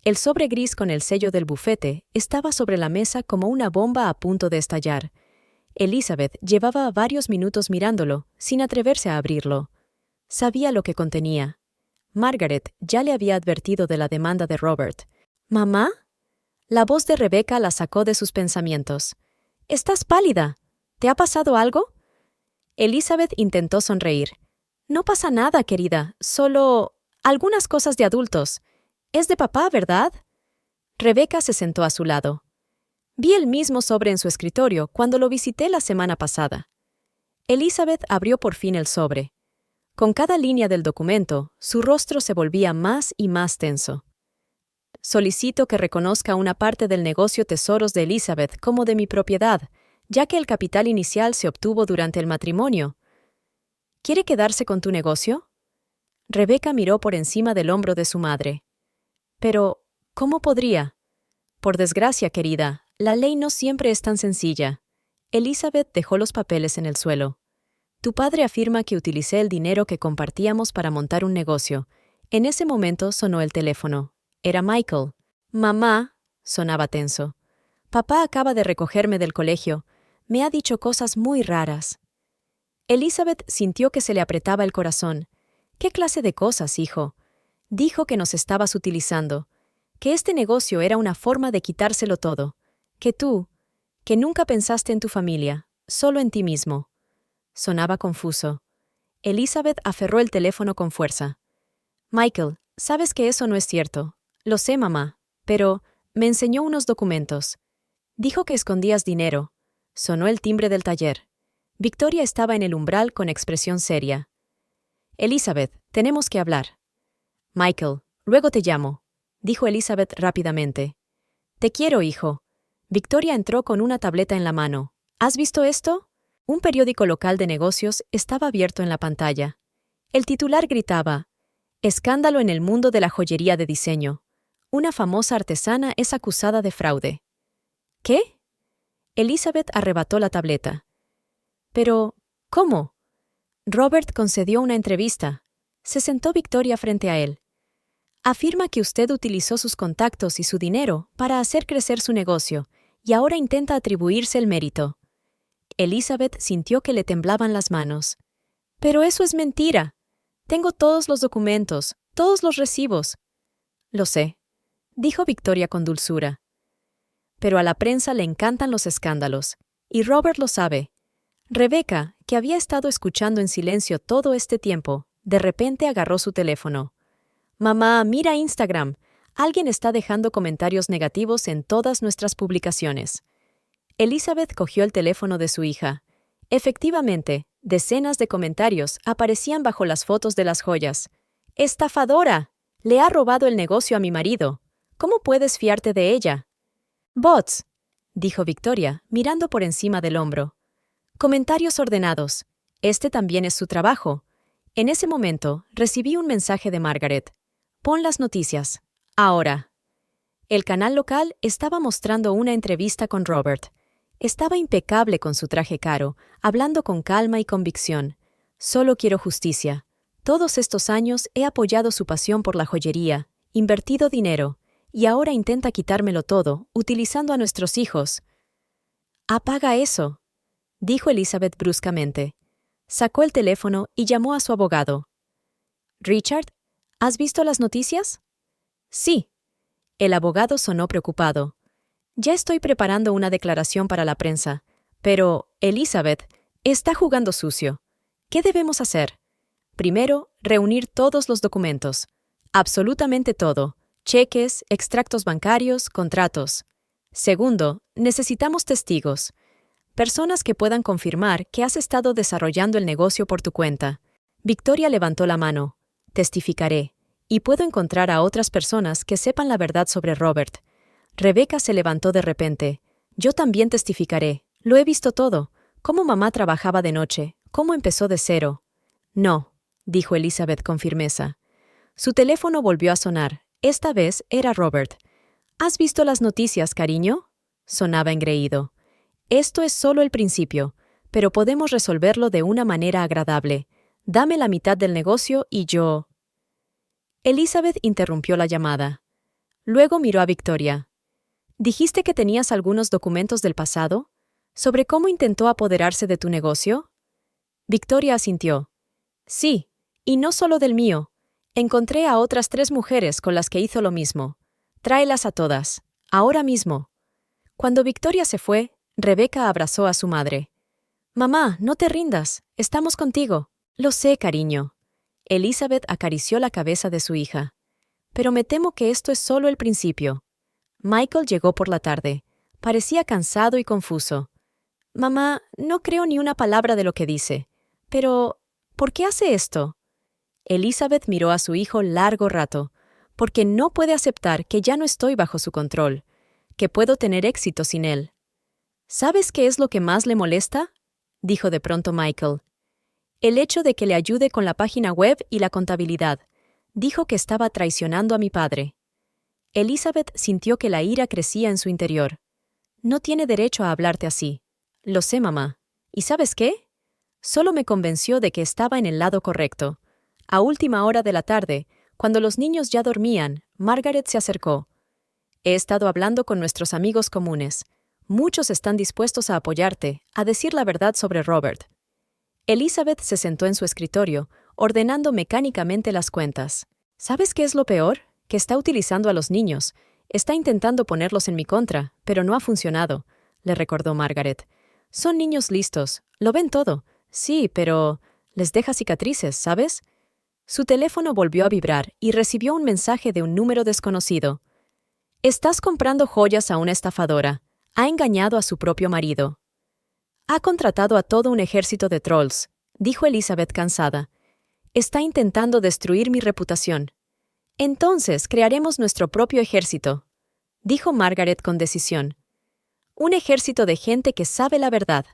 El sobre gris con el sello del bufete estaba sobre la mesa como una bomba a punto de estallar. Elizabeth llevaba varios minutos mirándolo, sin atreverse a abrirlo. Sabía lo que contenía. Margaret ya le había advertido de la demanda de Robert. ¿Mamá? La voz de Rebecca la sacó de sus pensamientos. «¿Estás pálida? ¿Te ha pasado algo?» Elizabeth intentó sonreír. «No pasa nada, querida, solo algunas cosas de adultos. Es de papá, ¿verdad?» Rebecca se sentó a su lado. «Vi el mismo sobre en su escritorio cuando lo visité la semana pasada». Elizabeth abrió por fin el sobre. Con cada línea del documento, su rostro se volvía más y más tenso. Solicito que reconozca una parte del negocio Tesoros de Elizabeth como de mi propiedad, ya que el capital inicial se obtuvo durante el matrimonio. ¿Quiere quedarse con tu negocio? Rebecca miró por encima del hombro de su madre. Pero, ¿cómo podría? Por desgracia, querida, la ley no siempre es tan sencilla. Elizabeth dejó los papeles en el suelo. Tu padre afirma que utilicé el dinero que compartíamos para montar un negocio. En ese momento sonó el teléfono. Era Michael. Mamá, sonaba tenso. Papá acaba de recogerme del colegio. Me ha dicho cosas muy raras. Elizabeth sintió que se le apretaba el corazón. ¿Qué clase de cosas, hijo? Dijo que nos estabas utilizando, que este negocio era una forma de quitárselo todo, que nunca pensaste en tu familia, solo en ti mismo. Sonaba confuso. Elizabeth aferró el teléfono con fuerza. Michael, sabes que eso no es cierto. Lo sé, mamá, pero me enseñó unos documentos. Dijo que escondías dinero. Sonó el timbre del taller. Victoria estaba en el umbral con expresión seria. Elizabeth, tenemos que hablar. Michael, luego te llamo, dijo Elizabeth rápidamente. Te quiero, hijo. Victoria entró con una tableta en la mano. ¿Has visto esto? Un periódico local de negocios estaba abierto en la pantalla. El titular gritaba: Escándalo en el mundo de la joyería de diseño. Una famosa artesana es acusada de fraude. ¿Qué? Elizabeth arrebató la tableta. Pero, ¿cómo? Robert concedió una entrevista. Se sentó Victoria frente a él. Afirma que usted utilizó sus contactos y su dinero para hacer crecer su negocio, y ahora intenta atribuirse el mérito. Elizabeth sintió que le temblaban las manos. Pero eso es mentira. Tengo todos los documentos, todos los recibos. Lo sé, dijo Victoria con dulzura. Pero a la prensa le encantan los escándalos, y Robert lo sabe. Rebecca, que había estado escuchando en silencio todo este tiempo, de repente agarró su teléfono. Mamá, mira Instagram. Alguien está dejando comentarios negativos en todas nuestras publicaciones. Elizabeth cogió el teléfono de su hija. Efectivamente, decenas de comentarios aparecían bajo las fotos de las joyas. ¡Estafadora! Le ha robado el negocio a mi marido. ¿Cómo puedes fiarte de ella? Bots, dijo Victoria, mirando por encima del hombro. Comentarios ordenados. Este también es su trabajo. En ese momento, recibí un mensaje de Margaret. Pon las noticias. Ahora. El canal local estaba mostrando una entrevista con Robert. Estaba impecable con su traje caro, hablando con calma y convicción. Solo quiero justicia. Todos estos años he apoyado su pasión por la joyería, invertido dinero, y ahora intenta quitármelo todo, utilizando a nuestros hijos. Apaga eso, dijo Elizabeth bruscamente. Sacó el teléfono y llamó a su abogado. Richard, ¿has visto las noticias? Sí. El abogado sonó preocupado. Ya estoy preparando una declaración para la prensa, pero Elizabeth está jugando sucio. ¿Qué debemos hacer? Primero, reunir todos los documentos. Absolutamente todo. Cheques, extractos bancarios, contratos. Segundo, necesitamos testigos. Personas que puedan confirmar que has estado desarrollando el negocio por tu cuenta. Victoria levantó la mano. Testificaré. Y puedo encontrar a otras personas que sepan la verdad sobre Robert. Rebecca se levantó de repente. Yo también testificaré. Lo he visto todo. Cómo mamá trabajaba de noche. Cómo empezó de cero. No, dijo Elizabeth con firmeza. Su teléfono volvió a sonar. Esta vez era Robert. ¿Has visto las noticias, cariño? Sonaba engreído. Esto es solo el principio, pero podemos resolverlo de una manera agradable. Dame la mitad del negocio y yo... Elizabeth interrumpió la llamada. Luego miró a Victoria. ¿Dijiste que tenías algunos documentos del pasado? ¿Sobre cómo intentó apoderarse de tu negocio? Victoria asintió. Sí, y no solo del mío. Encontré a otras 3 mujeres con las que hizo lo mismo. Tráelas a todas, ahora mismo. Cuando Victoria se fue, Rebecca abrazó a su madre. Mamá, no te rindas, estamos contigo. Lo sé, cariño. Elizabeth acarició la cabeza de su hija. Pero me temo que esto es solo el principio. Michael llegó por la tarde. Parecía cansado y confuso. Mamá, no creo ni una palabra de lo que dice. Pero, ¿por qué hace esto? Elizabeth miró a su hijo largo rato, porque no puede aceptar que ya no estoy bajo su control, que puedo tener éxito sin él. ¿Sabes qué es lo que más le molesta?, dijo de pronto Michael. El hecho de que le ayude con la página web y la contabilidad. Dijo que estaba traicionando a mi padre. Elizabeth sintió que la ira crecía en su interior. No tiene derecho a hablarte así. Lo sé, mamá. ¿Y sabes qué? Solo me convenció de que estaba en el lado correcto. A última hora de la tarde, cuando los niños ya dormían, Margaret se acercó. He estado hablando con nuestros amigos comunes. Muchos están dispuestos a apoyarte, a decir la verdad sobre Robert. Elizabeth se sentó en su escritorio, ordenando mecánicamente las cuentas. ¿Sabes qué es lo peor? Que está utilizando a los niños. Está intentando ponerlos en mi contra, pero no ha funcionado, le recordó Margaret. Son niños listos, lo ven todo. Sí, pero les deja cicatrices, ¿sabes? Su teléfono volvió a vibrar y recibió un mensaje de un número desconocido. Estás comprando joyas a una estafadora. Ha engañado a su propio marido. Ha contratado a todo un ejército de trolls, dijo Elizabeth cansada. Está intentando destruir mi reputación. Entonces crearemos nuestro propio ejército, dijo Margaret con decisión. Un ejército de gente que sabe la verdad.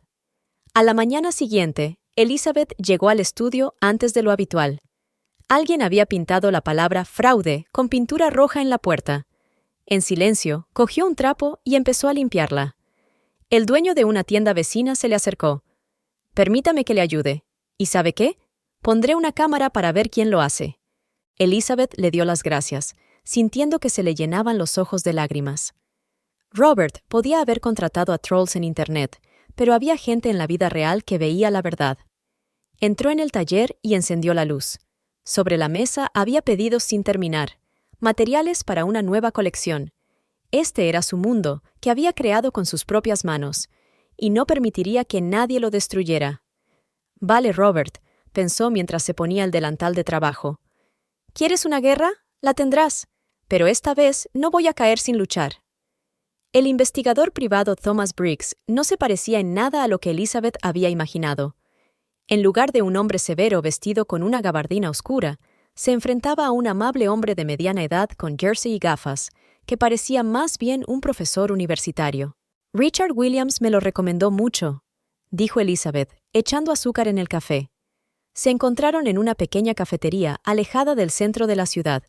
A la mañana siguiente, Elizabeth llegó al estudio antes de lo habitual. Alguien había pintado la palabra fraude con pintura roja en la puerta. En silencio, cogió un trapo y empezó a limpiarla. El dueño de una tienda vecina se le acercó. Permítame que le ayude. ¿Y sabe qué? Pondré una cámara para ver quién lo hace. Elizabeth le dio las gracias, sintiendo que se le llenaban los ojos de lágrimas. Robert podía haber contratado a trolls en Internet, pero había gente en la vida real que veía la verdad. Entró en el taller y encendió la luz. Sobre la mesa había pedidos sin terminar, materiales para una nueva colección. Este era su mundo, que había creado con sus propias manos, y no permitiría que nadie lo destruyera. Vale, Robert, pensó mientras se ponía el delantal de trabajo. ¿Quieres una guerra? La tendrás, pero esta vez no voy a caer sin luchar. El investigador privado Thomas Briggs no se parecía en nada a lo que Elizabeth había imaginado. En lugar de un hombre severo vestido con una gabardina oscura, se enfrentaba a un amable hombre de mediana edad con jersey y gafas, que parecía más bien un profesor universitario. Richard Williams me lo recomendó mucho, dijo Elizabeth, echando azúcar en el café. Se encontraron en una pequeña cafetería alejada del centro de la ciudad.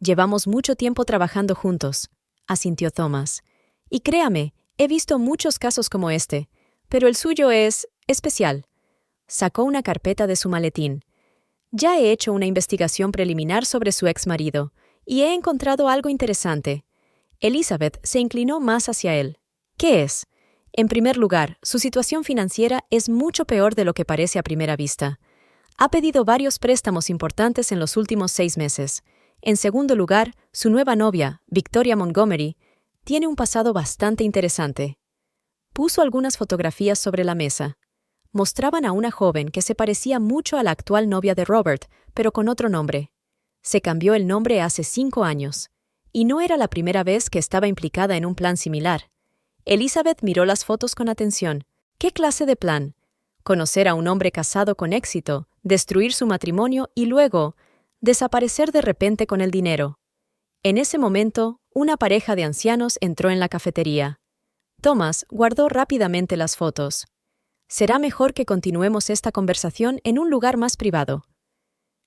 Llevamos mucho tiempo trabajando juntos, asintió Thomas. Y créame, he visto muchos casos como este, pero el suyo es especial. Sacó una carpeta de su maletín. Ya he hecho una investigación preliminar sobre su exmarido, y he encontrado algo interesante. Elizabeth se inclinó más hacia él. ¿Qué es? En primer lugar, su situación financiera es mucho peor de lo que parece a primera vista. Ha pedido varios préstamos importantes en los últimos 6 meses. En segundo lugar, su nueva novia, Victoria Montgomery, tiene un pasado bastante interesante. Puso algunas fotografías sobre la mesa. Mostraban a una joven que se parecía mucho a la actual novia de Robert, pero con otro nombre. Se cambió el nombre hace 5 años. Y no era la primera vez que estaba implicada en un plan similar. Elizabeth miró las fotos con atención. ¿Qué clase de plan? Conocer a un hombre casado con éxito, destruir su matrimonio y luego desaparecer de repente con el dinero. En ese momento, una pareja de ancianos entró en la cafetería. Thomas guardó rápidamente las fotos. Será mejor que continuemos esta conversación en un lugar más privado.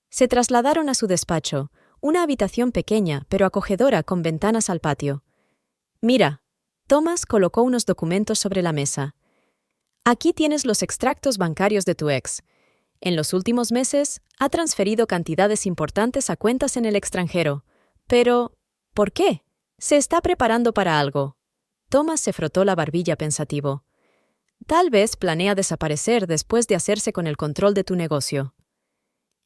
Se trasladaron a su despacho, una habitación pequeña pero acogedora con ventanas al patio. Mira, Thomas colocó unos documentos sobre la mesa. Aquí tienes los extractos bancarios de tu ex. En los últimos meses, ha transferido cantidades importantes a cuentas en el extranjero. Pero, ¿por qué? Se está preparando para algo. Thomas se frotó la barbilla pensativo. Tal vez planea desaparecer después de hacerse con el control de tu negocio.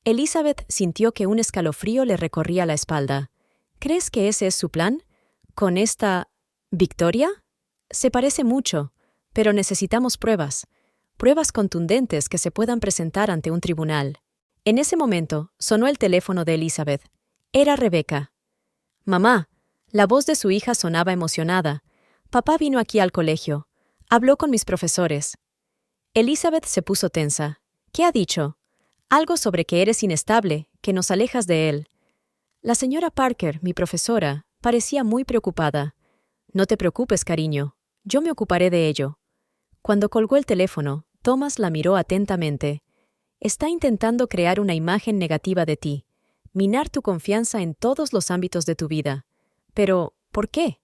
Elizabeth sintió que un escalofrío le recorría la espalda. ¿Crees que ese es su plan? ¿Con esta Victoria? Se parece mucho, pero necesitamos pruebas. Pruebas contundentes que se puedan presentar ante un tribunal. En ese momento, sonó el teléfono de Elizabeth. Era Rebecca. Mamá, la voz de su hija sonaba emocionada. Papá vino aquí al colegio. Habló con mis profesores. Elizabeth se puso tensa. ¿Qué ha dicho? Algo sobre que eres inestable, que nos alejas de él. La señora Parker, mi profesora, parecía muy preocupada. No te preocupes, cariño. Yo me ocuparé de ello. Cuando colgó el teléfono, Thomas la miró atentamente. Está intentando crear una imagen negativa de ti, minar tu confianza en todos los ámbitos de tu vida. Pero, ¿por qué?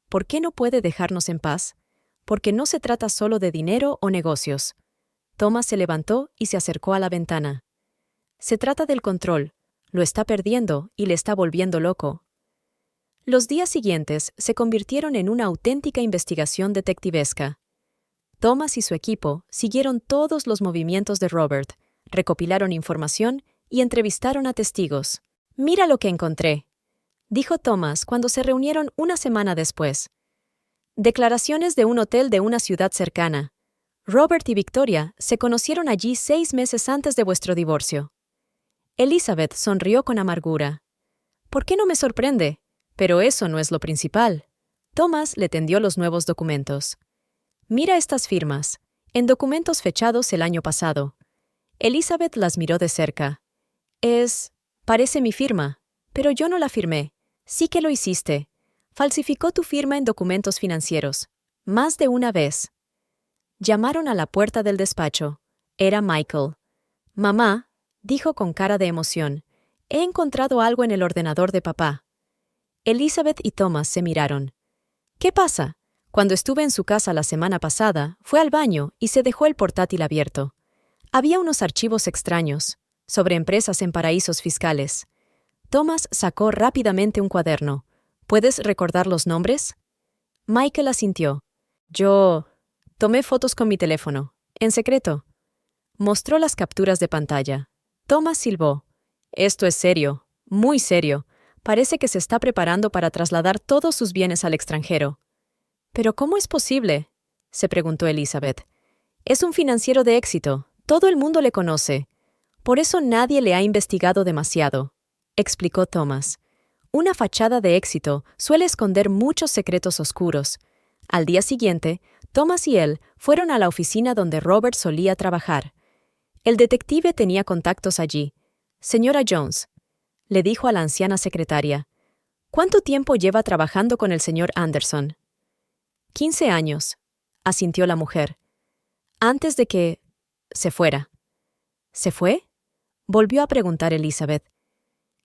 ¿Por qué no puede dejarnos en paz? Porque no se trata solo de dinero o negocios. Thomas se levantó y se acercó a la ventana. Se trata del control. Lo está perdiendo y le está volviendo loco. Los días siguientes se convirtieron en una auténtica investigación detectivesca. Thomas y su equipo siguieron todos los movimientos de Robert, recopilaron información y entrevistaron a testigos. «Mira lo que encontré», dijo Thomas cuando se reunieron una semana después. Declaraciones de un hotel de una ciudad cercana. Robert y Victoria se conocieron allí 6 meses antes de vuestro divorcio. Elizabeth sonrió con amargura. «¿Por qué no me sorprende? Pero eso no es lo principal». Thomas le tendió los nuevos documentos. «Mira estas firmas, en documentos fechados el año pasado». Elizabeth las miró de cerca. Parece mi firma, pero yo no la firmé. Sí que lo hiciste. Falsificó tu firma en documentos financieros. Más de una vez. Llamaron a la puerta del despacho. Era Michael. «Mamá», dijo con cara de emoción, «he encontrado algo en el ordenador de papá». Elizabeth y Thomas se miraron. «¿Qué pasa?» Cuando estuve en su casa la semana pasada, fue al baño y se dejó el portátil abierto. Había unos archivos extraños, sobre empresas en paraísos fiscales. Thomas sacó rápidamente un cuaderno. «¿Puedes recordar los nombres?» Michael asintió. «Yo tomé fotos con mi teléfono, en secreto». Mostró las capturas de pantalla. Thomas silbó. «Esto es serio, muy serio. Parece que se está preparando para trasladar todos sus bienes al extranjero». «¿Pero cómo es posible?», se preguntó Elizabeth. «Es un financiero de éxito. Todo el mundo le conoce. Por eso nadie le ha investigado demasiado», explicó Thomas. «Una fachada de éxito suele esconder muchos secretos oscuros». Al día siguiente, Thomas y él fueron a la oficina donde Robert solía trabajar. El detective tenía contactos allí. «Señora Jones», le dijo a la anciana secretaria, «¿cuánto tiempo lleva trabajando con el señor Anderson?» 15 años, asintió la mujer. «Antes de que se fuera». «¿Se fue?», volvió a preguntar Elizabeth.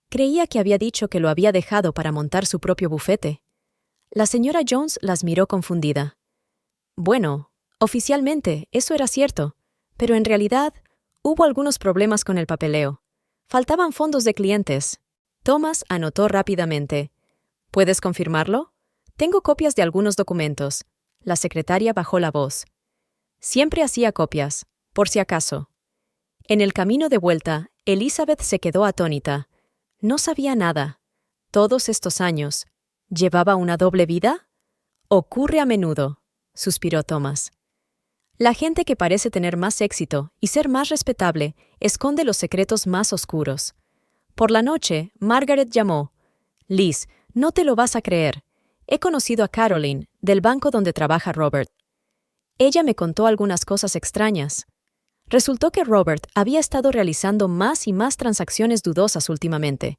Creía que había dicho que lo había dejado para montar su propio bufete. La señora Jones las miró confundida. «Bueno, oficialmente eso era cierto, pero en realidad hubo algunos problemas con el papeleo. Faltaban fondos de clientes». Thomas anotó rápidamente. «¿Puedes confirmarlo? Tengo copias de algunos documentos». La secretaria bajó la voz. «Siempre hacía copias, por si acaso». En el camino de vuelta, Elizabeth se quedó atónita. No sabía nada. Todos estos años, ¿llevaba una doble vida? «Ocurre a menudo», suspiró Thomas. «La gente que parece tener más éxito y ser más respetable esconde los secretos más oscuros». Por la noche, Margaret llamó. «Liz, no te lo vas a creer. He conocido a Caroline, del banco donde trabaja Robert. Ella me contó algunas cosas extrañas. Resultó que Robert había estado realizando más y más transacciones dudosas últimamente,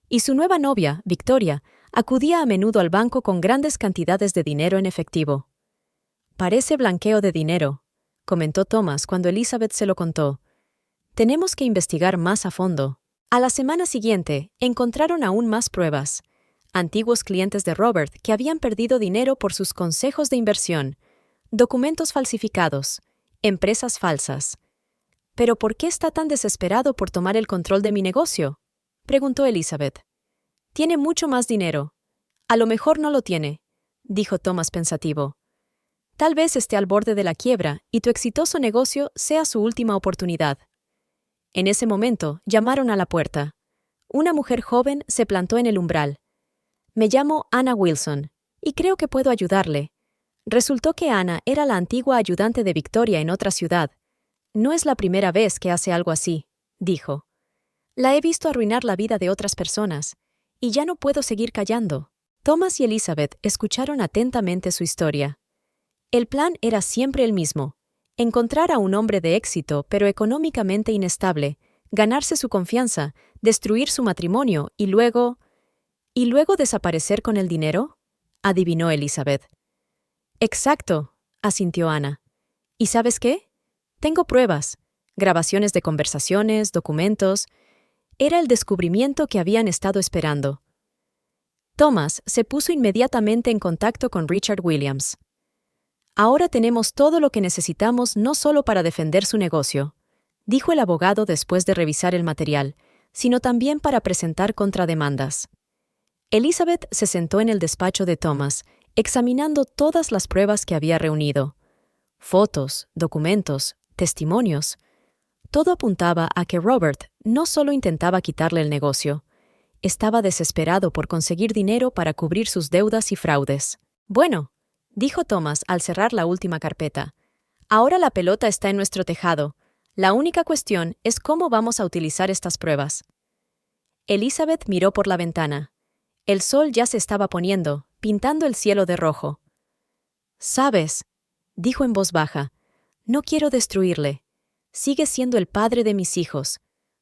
y su nueva novia, Victoria, acudía a menudo al banco con grandes cantidades de dinero en efectivo». «Parece blanqueo de dinero», comentó Thomas cuando Elizabeth se lo contó. «Tenemos que investigar más a fondo». A la semana siguiente, encontraron aún más pruebas. Antiguos clientes de Robert que habían perdido dinero por sus consejos de inversión, documentos falsificados, empresas falsas. «¿Pero por qué está tan desesperado por tomar el control de mi negocio?», preguntó Elizabeth. «Tiene mucho más dinero». «A lo mejor no lo tiene», dijo Thomas pensativo. «Tal vez esté al borde de la quiebra y tu exitoso negocio sea su última oportunidad». En ese momento llamaron a la puerta. Una mujer joven se plantó en el umbral. «Me llamo Anna Wilson, y creo que puedo ayudarle». Resultó que Anna era la antigua ayudante de Victoria en otra ciudad. «No es la primera vez que hace algo así», dijo. «La he visto arruinar la vida de otras personas, y ya no puedo seguir callando». Thomas y Elizabeth escucharon atentamente su historia. El plan era siempre el mismo: encontrar a un hombre de éxito pero económicamente inestable, ganarse su confianza, destruir su matrimonio y luego... ¿Y luego desaparecer con el dinero?, adivinó Elizabeth. Exacto, asintió Ana. ¿Y sabes qué? Tengo pruebas, grabaciones de conversaciones, documentos. Era el descubrimiento que habían estado esperando. Thomas se puso inmediatamente en contacto con Richard Williams. Ahora tenemos todo lo que necesitamos no solo para defender su negocio, dijo el abogado después de revisar el material, sino también para presentar contrademandas. Elizabeth se sentó en el despacho de Thomas, examinando todas las pruebas que había reunido. Fotos, documentos, testimonios. Todo apuntaba a que Robert no solo intentaba quitarle el negocio, estaba desesperado por conseguir dinero para cubrir sus deudas y fraudes. Bueno, dijo Thomas al cerrar la última carpeta, ahora la pelota está en nuestro tejado. La única cuestión es cómo vamos a utilizar estas pruebas. Elizabeth miró por la ventana. El sol ya se estaba poniendo, pintando el cielo de rojo. «¿Sabes?», dijo en voz baja, «no quiero destruirle. Sigue siendo el padre de mis hijos.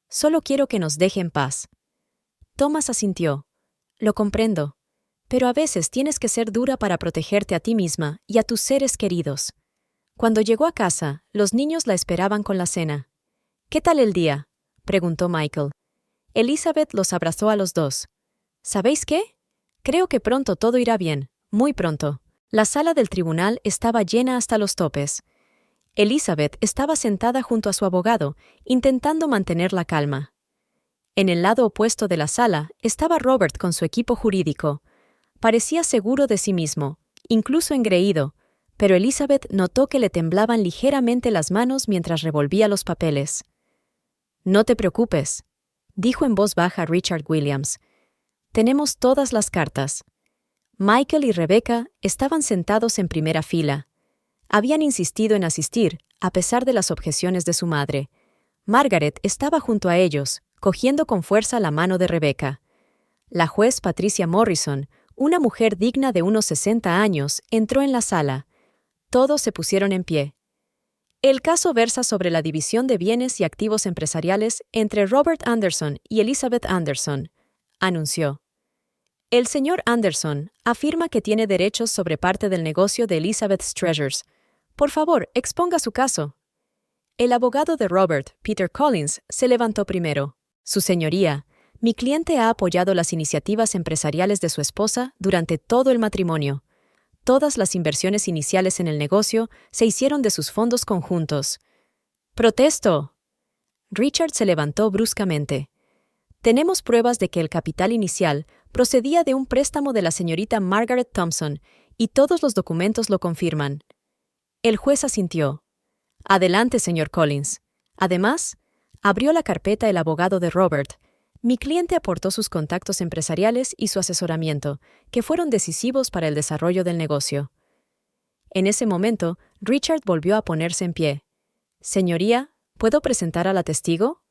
Solo quiero que nos deje en paz». Thomas asintió. «Lo comprendo. Pero a veces tienes que ser dura para protegerte a ti misma y a tus seres queridos». Cuando llegó a casa, los niños la esperaban con la cena. «¿Qué tal el día?», preguntó Michael. Elizabeth los abrazó a los dos. «¿Sabéis qué? Creo que pronto todo irá bien, muy pronto». La sala del tribunal estaba llena hasta los topes. Elizabeth estaba sentada junto a su abogado, intentando mantener la calma. En el lado opuesto de la sala estaba Robert con su equipo jurídico. Parecía seguro de sí mismo, incluso engreído, pero Elizabeth notó que le temblaban ligeramente las manos mientras revolvía los papeles. «No te preocupes», dijo en voz baja Richard Williams. «Tenemos todas las cartas». Michael y Rebecca estaban sentados en primera fila. Habían insistido en asistir, a pesar de las objeciones de su madre. Margaret estaba junto a ellos, cogiendo con fuerza la mano de Rebecca. La juez Patricia Morrison, una mujer digna de unos 60 años, entró en la sala. Todos se pusieron en pie. El caso versa sobre la división de bienes y activos empresariales entre Robert Anderson y Elizabeth Anderson, anunció. El señor Anderson afirma que tiene derechos sobre parte del negocio de Elizabeth's Treasures. Por favor, exponga su caso. El abogado de Robert, Peter Collins, se levantó primero. Su señoría, mi cliente ha apoyado las iniciativas empresariales de su esposa durante todo el matrimonio. Todas las inversiones iniciales en el negocio se hicieron de sus fondos conjuntos. ¡Protesto! Richard se levantó bruscamente. Tenemos pruebas de que el capital inicial procedía de un préstamo de la señorita Margaret Thompson, y todos los documentos lo confirman. El juez asintió. Adelante, señor Collins. Además, abrió la carpeta el abogado de Robert. Mi cliente aportó sus contactos empresariales y su asesoramiento, que fueron decisivos para el desarrollo del negocio. En ese momento, Richard volvió a ponerse en pie. Señoría, ¿puedo presentar a la testigo?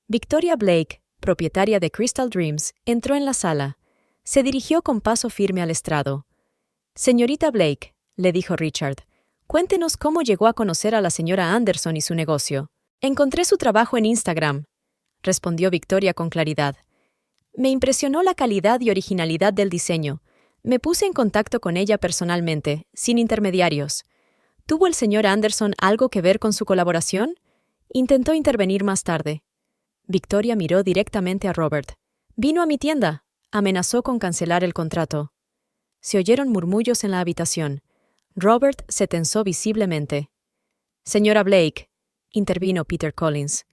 Victoria Blake, propietaria de Crystal Dreams, entró en la sala. Se dirigió con paso firme al estrado. Señorita Blake, le dijo Richard, cuéntenos cómo llegó a conocer a la señora Anderson y su negocio. Encontré su trabajo en Instagram, respondió Victoria con claridad. Me impresionó la calidad y originalidad del diseño. Me puse en contacto con ella personalmente, sin intermediarios. ¿Tuvo el señor Anderson algo que ver con su colaboración? Intentó intervenir más tarde. Victoria miró directamente a Robert. Vino a mi tienda. Amenazó con cancelar el contrato. Se oyeron murmullos en la habitación. Robert se tensó visiblemente. Señora Blake, intervino Peter Collins.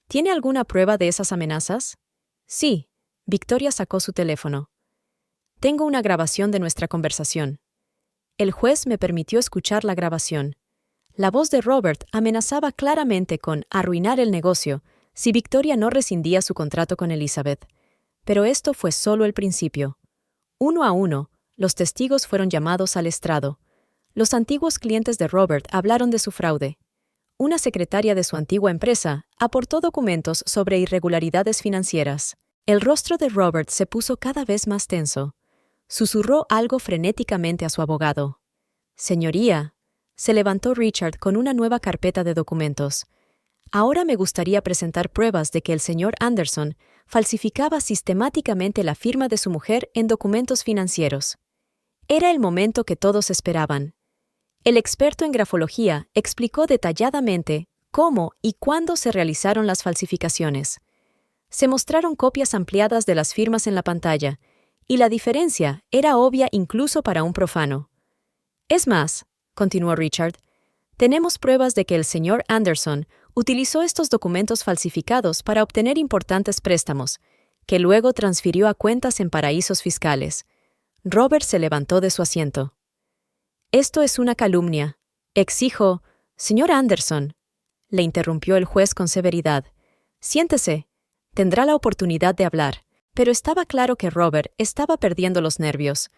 ¿Tiene alguna prueba de esas amenazas? Sí. Victoria sacó su teléfono. Tengo una grabación de nuestra conversación. El juez me permitió escuchar la grabación. La voz de Robert amenazaba claramente con arruinar el negocio si Victoria no rescindía su contrato con Elizabeth. Pero esto fue solo el principio. Uno a uno, los testigos fueron llamados al estrado. Los antiguos clientes de Robert hablaron de su fraude. Una secretaria de su antigua empresa aportó documentos sobre irregularidades financieras. El rostro de Robert se puso cada vez más tenso. Susurró algo frenéticamente a su abogado. Señoría, se levantó Richard con una nueva carpeta de documentos. Ahora me gustaría presentar pruebas de que el señor Anderson falsificaba sistemáticamente la firma de su mujer en documentos financieros. Era el momento que todos esperaban. El experto en grafología explicó detalladamente cómo y cuándo se realizaron las falsificaciones. Se mostraron copias ampliadas de las firmas en la pantalla, y la diferencia era obvia incluso para un profano. Es más, continuó Richard, tenemos pruebas de que el señor Anderson utilizó estos documentos falsificados para obtener importantes préstamos, que luego transfirió a cuentas en paraísos fiscales. Robert se levantó de su asiento. Esto es una calumnia. Exijo, señor Anderson, le interrumpió el juez con severidad. Siéntese. Tendrá la oportunidad de hablar. Pero estaba claro que Robert estaba perdiendo los nervios.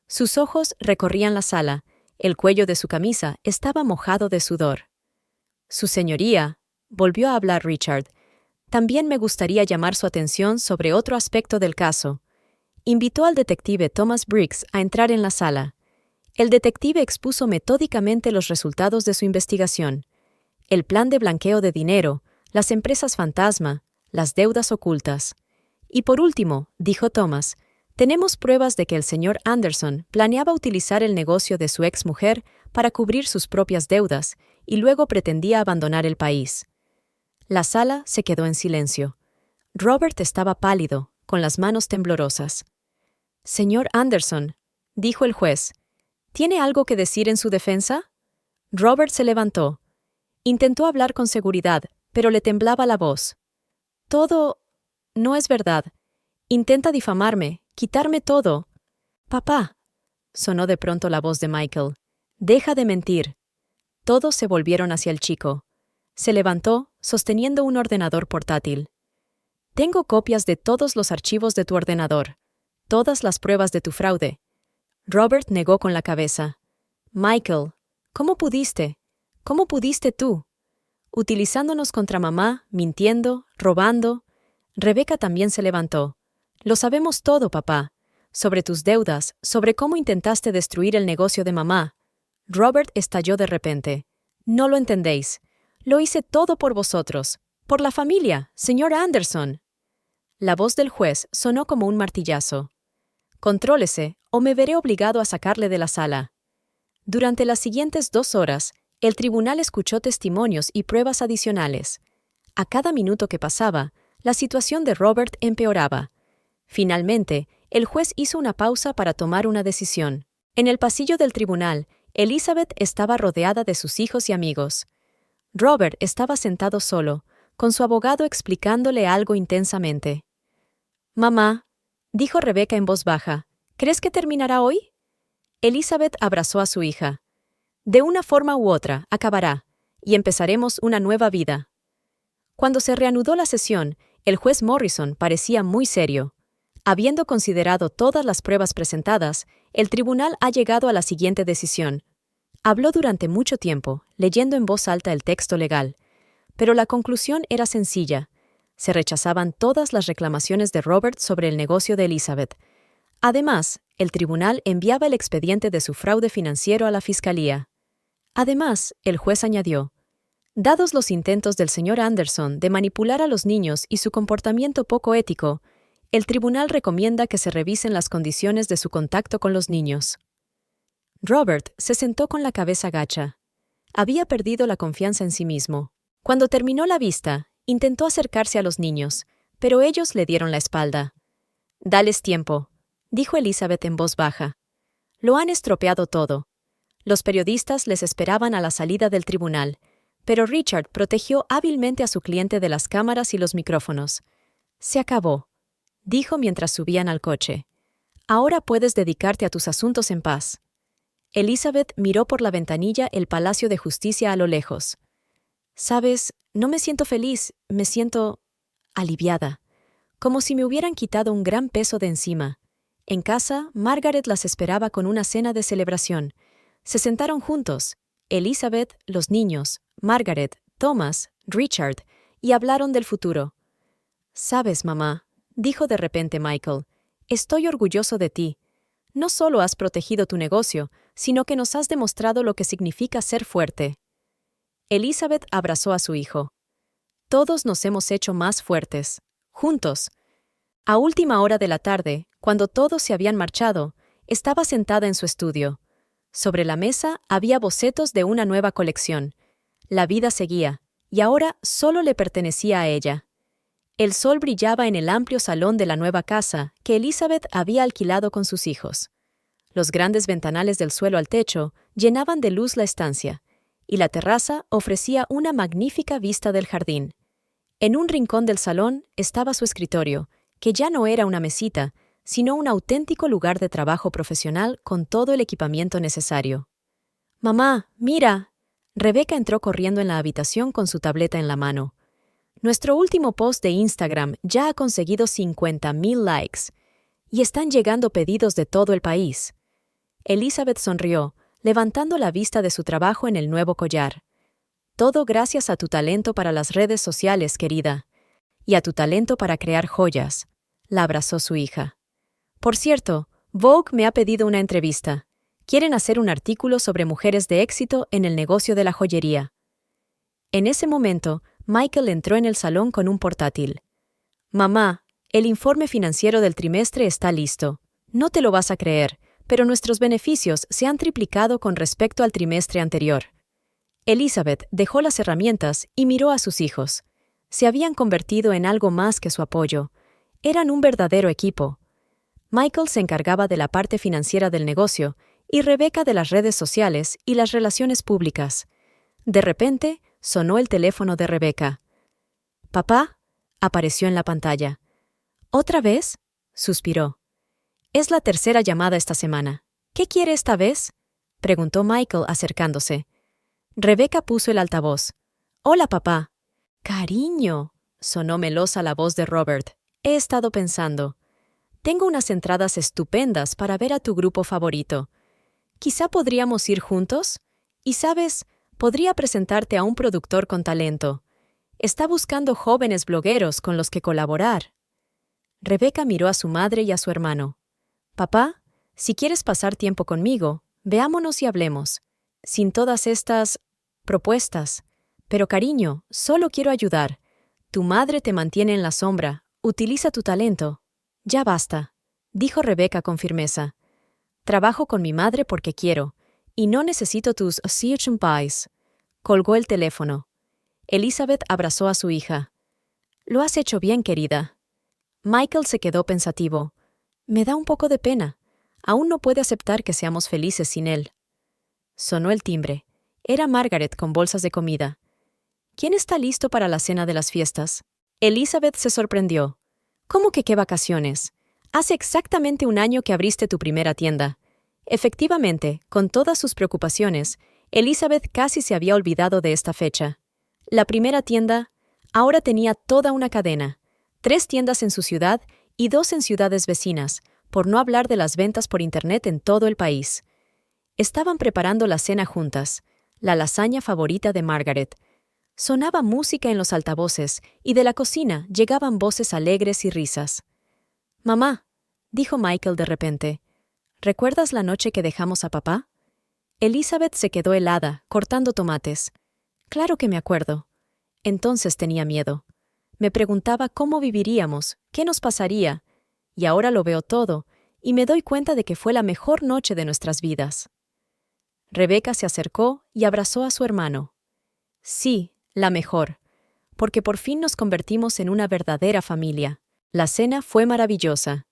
Sus ojos recorrían la sala. El cuello de su camisa estaba mojado de sudor. Su señoría, volvió a hablar Richard, también me gustaría llamar su atención sobre otro aspecto del caso. Invitó al detective Thomas Briggs a entrar en la sala. El detective expuso metódicamente los resultados de su investigación. El plan de blanqueo de dinero, las empresas fantasma, las deudas ocultas. Y por último, dijo Thomas, tenemos pruebas de que el señor Anderson planeaba utilizar el negocio de su exmujer para cubrir sus propias deudas y luego pretendía abandonar el país. La sala se quedó en silencio. Robert estaba pálido, con las manos temblorosas. Señor Anderson, dijo el juez, ¿tiene algo que decir en su defensa? Robert se levantó. Intentó hablar con seguridad, pero le temblaba la voz. Todo no es verdad. Intenta difamarme, quitarme todo. Papá, sonó de pronto la voz de Michael. Deja de mentir. Todos se volvieron hacia el chico. Se levantó, sosteniendo un ordenador portátil. Tengo copias de todos los archivos de tu ordenador. Todas las pruebas de tu fraude. Robert negó con la cabeza. Michael, ¿cómo pudiste? ¿Cómo pudiste tú? Utilizándonos contra mamá, mintiendo, robando. Rebecca también se levantó. Lo sabemos todo, papá. Sobre tus deudas, sobre cómo intentaste destruir el negocio de mamá. Robert estalló de repente. No lo entendéis. Lo hice todo por vosotros. Por la familia, señor Anderson. La voz del juez sonó como un martillazo. Contrólese, o me veré obligado a sacarle de la sala. Durante las siguientes 2 horas, el tribunal escuchó testimonios y pruebas adicionales. A cada minuto que pasaba, la situación de Robert empeoraba. Finalmente, el juez hizo una pausa para tomar una decisión. En el pasillo del tribunal, Elizabeth estaba rodeada de sus hijos y amigos. Robert estaba sentado solo, con su abogado explicándole algo intensamente. «Mamá», dijo Rebecca en voz baja, «¿crees que terminará hoy?» Elizabeth abrazó a su hija. «De una forma u otra, acabará, y empezaremos una nueva vida». Cuando se reanudó la sesión, el juez Morrison parecía muy serio. Habiendo considerado todas las pruebas presentadas, el tribunal ha llegado a la siguiente decisión. Habló durante mucho tiempo, leyendo en voz alta el texto legal. Pero la conclusión era sencilla. Se rechazaban todas las reclamaciones de Robert sobre el negocio de Elizabeth. Además, el tribunal enviaba el expediente de su fraude financiero a la fiscalía. Además, el juez añadió, dados los intentos del señor Anderson de manipular a los niños y su comportamiento poco ético, el tribunal recomienda que se revisen las condiciones de su contacto con los niños. Robert se sentó con la cabeza gacha. Había perdido la confianza en sí mismo. Cuando terminó la vista, intentó acercarse a los niños, pero ellos le dieron la espalda. «Dales tiempo», dijo Elizabeth en voz baja. «Lo han estropeado todo». Los periodistas les esperaban a la salida del tribunal, pero Richard protegió hábilmente a su cliente de las cámaras y los micrófonos. «Se acabó», dijo mientras subían al coche. «Ahora puedes dedicarte a tus asuntos en paz». Elizabeth miró por la ventanilla el Palacio de Justicia a lo lejos. «Sabes, no me siento feliz, me siento aliviada, como si me hubieran quitado un gran peso de encima». En casa, Margaret las esperaba con una cena de celebración. Se sentaron juntos, Elizabeth, los niños, Margaret, Thomas, Richard, y hablaron del futuro. «Sabes, mamá», dijo de repente Michael, «estoy orgulloso de ti. No solo has protegido tu negocio, sino que nos has demostrado lo que significa ser fuerte». Elizabeth abrazó a su hijo. Todos nos hemos hecho más fuertes. Juntos. A última hora de la tarde, cuando todos se habían marchado, estaba sentada en su estudio. Sobre la mesa había bocetos de una nueva colección. La vida seguía, y ahora solo le pertenecía a ella. El sol brillaba en el amplio salón de la nueva casa que Elizabeth había alquilado con sus hijos. Los grandes ventanales del suelo al techo llenaban de luz la estancia, y la terraza ofrecía una magnífica vista del jardín. En un rincón del salón estaba su escritorio, que ya no era una mesita, sino un auténtico lugar de trabajo profesional con todo el equipamiento necesario. «Mamá, mira». Rebeca entró corriendo en la habitación con su tableta en la mano. «Nuestro último post de Instagram ya ha conseguido 50,000 likes, y están llegando pedidos de todo el país». Elizabeth sonrió, levantando la vista de su trabajo en el nuevo collar. «Todo gracias a tu talento para las redes sociales, querida, y a tu talento para crear joyas», la abrazó su hija. «Por cierto, Vogue me ha pedido una entrevista. Quieren hacer un artículo sobre mujeres de éxito en el negocio de la joyería». En ese momento, Michael entró en el salón con un portátil. «Mamá, el informe financiero del trimestre está listo. No te lo vas a creer, pero nuestros beneficios se han triplicado con respecto al trimestre anterior». Elizabeth dejó las herramientas y miró a sus hijos. Se habían convertido en algo más que su apoyo. Eran un verdadero equipo. Michael se encargaba de la parte financiera del negocio y Rebecca de las redes sociales y las relaciones públicas. De repente, sonó el teléfono de Rebecca. «¿Papá?», apareció en la pantalla. «¿Otra vez?», suspiró. «Es la tercera llamada esta semana. ¿Qué quiere esta vez?», preguntó Michael acercándose. Rebecca puso el altavoz. «Hola, papá». «Cariño», sonó melosa la voz de Robert. «He estado pensando. Tengo unas entradas estupendas para ver a tu grupo favorito. Quizá podríamos ir juntos. Y sabes, podría presentarte a un productor con talento. Está buscando jóvenes blogueros con los que colaborar». Rebecca miró a su madre y a su hermano. «Papá, si quieres pasar tiempo conmigo, veámonos y hablemos. Sin todas estas propuestas. Pero cariño, solo quiero ayudar. Tu madre te mantiene en la sombra. Utiliza tu talento». «Ya basta», dijo Rebecca con firmeza. «Trabajo con mi madre porque quiero, y no necesito tus assumption pies». Colgó el teléfono. Elizabeth abrazó a su hija. «Lo has hecho bien, querida». Michael se quedó pensativo. «Me da un poco de pena. Aún no puede aceptar que seamos felices sin él». Sonó el timbre. Era Margaret con bolsas de comida. «¿Quién está listo para la cena de las fiestas?». Elizabeth se sorprendió. «¿Cómo que qué vacaciones? Hace exactamente un año que abriste tu primera tienda». Efectivamente, con todas sus preocupaciones, Elizabeth casi se había olvidado de esta fecha. La primera tienda ahora tenía toda una cadena, 3 tiendas en su ciudad y 2 en ciudades vecinas, por no hablar de las ventas por Internet en todo el país. Estaban preparando la cena juntas, la lasaña favorita de Margaret. Sonaba música en los altavoces y de la cocina llegaban voces alegres y risas. «Mamá», dijo Michael de repente, «¿recuerdas la noche que dejamos a papá?». Elizabeth se quedó helada, cortando tomates. «Claro que me acuerdo». Entonces tenía miedo. Me preguntaba cómo viviríamos, qué nos pasaría, y ahora lo veo todo, y me doy cuenta de que fue la mejor noche de nuestras vidas. Rebecca se acercó y abrazó a su hermano. «Sí, la mejor, porque por fin nos convertimos en una verdadera familia». La cena fue maravillosa.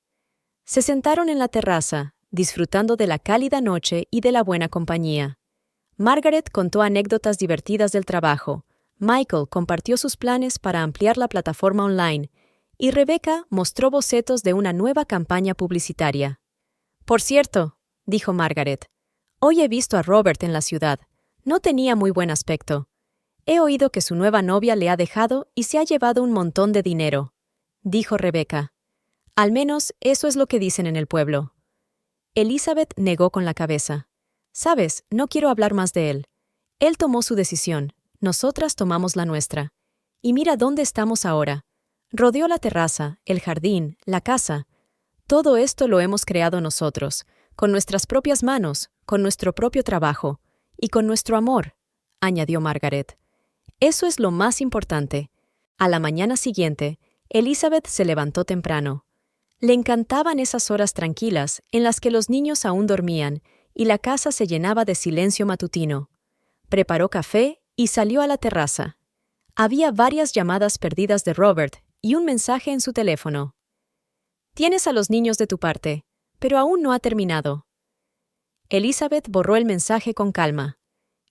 Se sentaron en la terraza, disfrutando de la cálida noche y de la buena compañía. Margaret contó anécdotas divertidas del trabajo, Michael compartió sus planes para ampliar la plataforma online, y Rebecca mostró bocetos de una nueva campaña publicitaria. «Por cierto», dijo Margaret, «hoy he visto a Robert en la ciudad. No tenía muy buen aspecto. He oído que su nueva novia le ha dejado y se ha llevado un montón de dinero», dijo Rebecca. «Al menos eso es lo que dicen en el pueblo». Elizabeth negó con la cabeza. «Sabes, no quiero hablar más de él. Él tomó su decisión, nosotras tomamos la nuestra. Y mira dónde estamos ahora. Rodeó la terraza, el jardín, la casa. Todo esto lo hemos creado nosotros, con nuestras propias manos, con nuestro propio trabajo y con nuestro amor», añadió Margaret. «Eso es lo más importante. A la mañana siguiente, Elizabeth se levantó temprano. Le encantaban esas horas tranquilas en las que los niños aún dormían y la casa se llenaba de silencio matutino. Preparó café y salió a la terraza. Había varias llamadas perdidas de Robert y un mensaje en su teléfono. «Tienes a los niños de tu parte, pero aún no ha terminado». Elizabeth borró el mensaje con calma.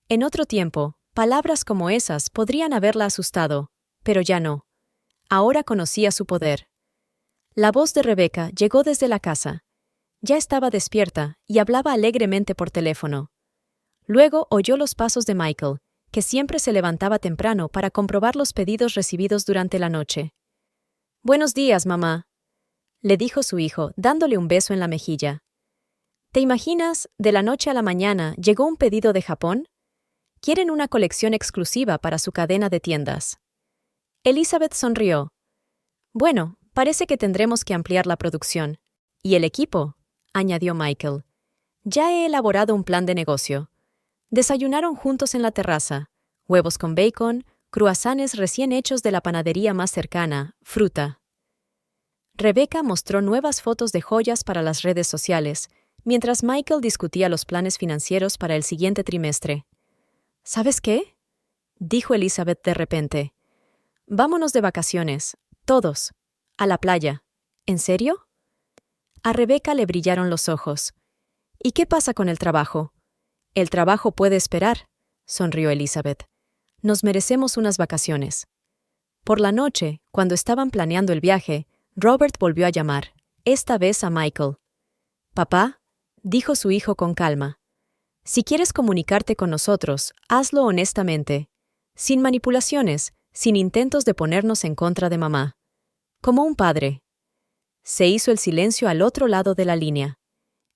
En otro tiempo, palabras como esas podrían haberla asustado, pero ya no. Ahora conocía su poder. La voz de Rebecca llegó desde la casa. Ya estaba despierta y hablaba alegremente por teléfono. Luego oyó los pasos de Michael, que siempre se levantaba temprano para comprobar los pedidos recibidos durante la noche. «Buenos días, mamá», le dijo su hijo, dándole un beso en la mejilla. «¿Te imaginas? De la noche a la mañana llegó un pedido de Japón. Quieren una colección exclusiva para su cadena de tiendas». Elizabeth sonrió. «Bueno, parece que tendremos que ampliar la producción. ¿Y el equipo?», añadió Michael. «Ya he elaborado un plan de negocio». Desayunaron juntos en la terraza. Huevos con bacon, cruasanes recién hechos de la panadería más cercana, fruta. Rebecca mostró nuevas fotos de joyas para las redes sociales, mientras Michael discutía los planes financieros para el siguiente trimestre. «¿Sabes qué?», dijo Elizabeth de repente. «Vámonos de vacaciones, todos, a la playa. ¿En serio?». A Rebecca le brillaron los ojos. «¿Y qué pasa con el trabajo?». «El trabajo puede esperar», sonrió Elizabeth. «Nos merecemos unas vacaciones». Por la noche, cuando estaban planeando el viaje, Robert volvió a llamar, esta vez a Michael. «Papá», dijo su hijo con calma, «si quieres comunicarte con nosotros, hazlo honestamente, sin manipulaciones, sin intentos de ponernos en contra de mamá. Como un padre». Se hizo el silencio al otro lado de la línea.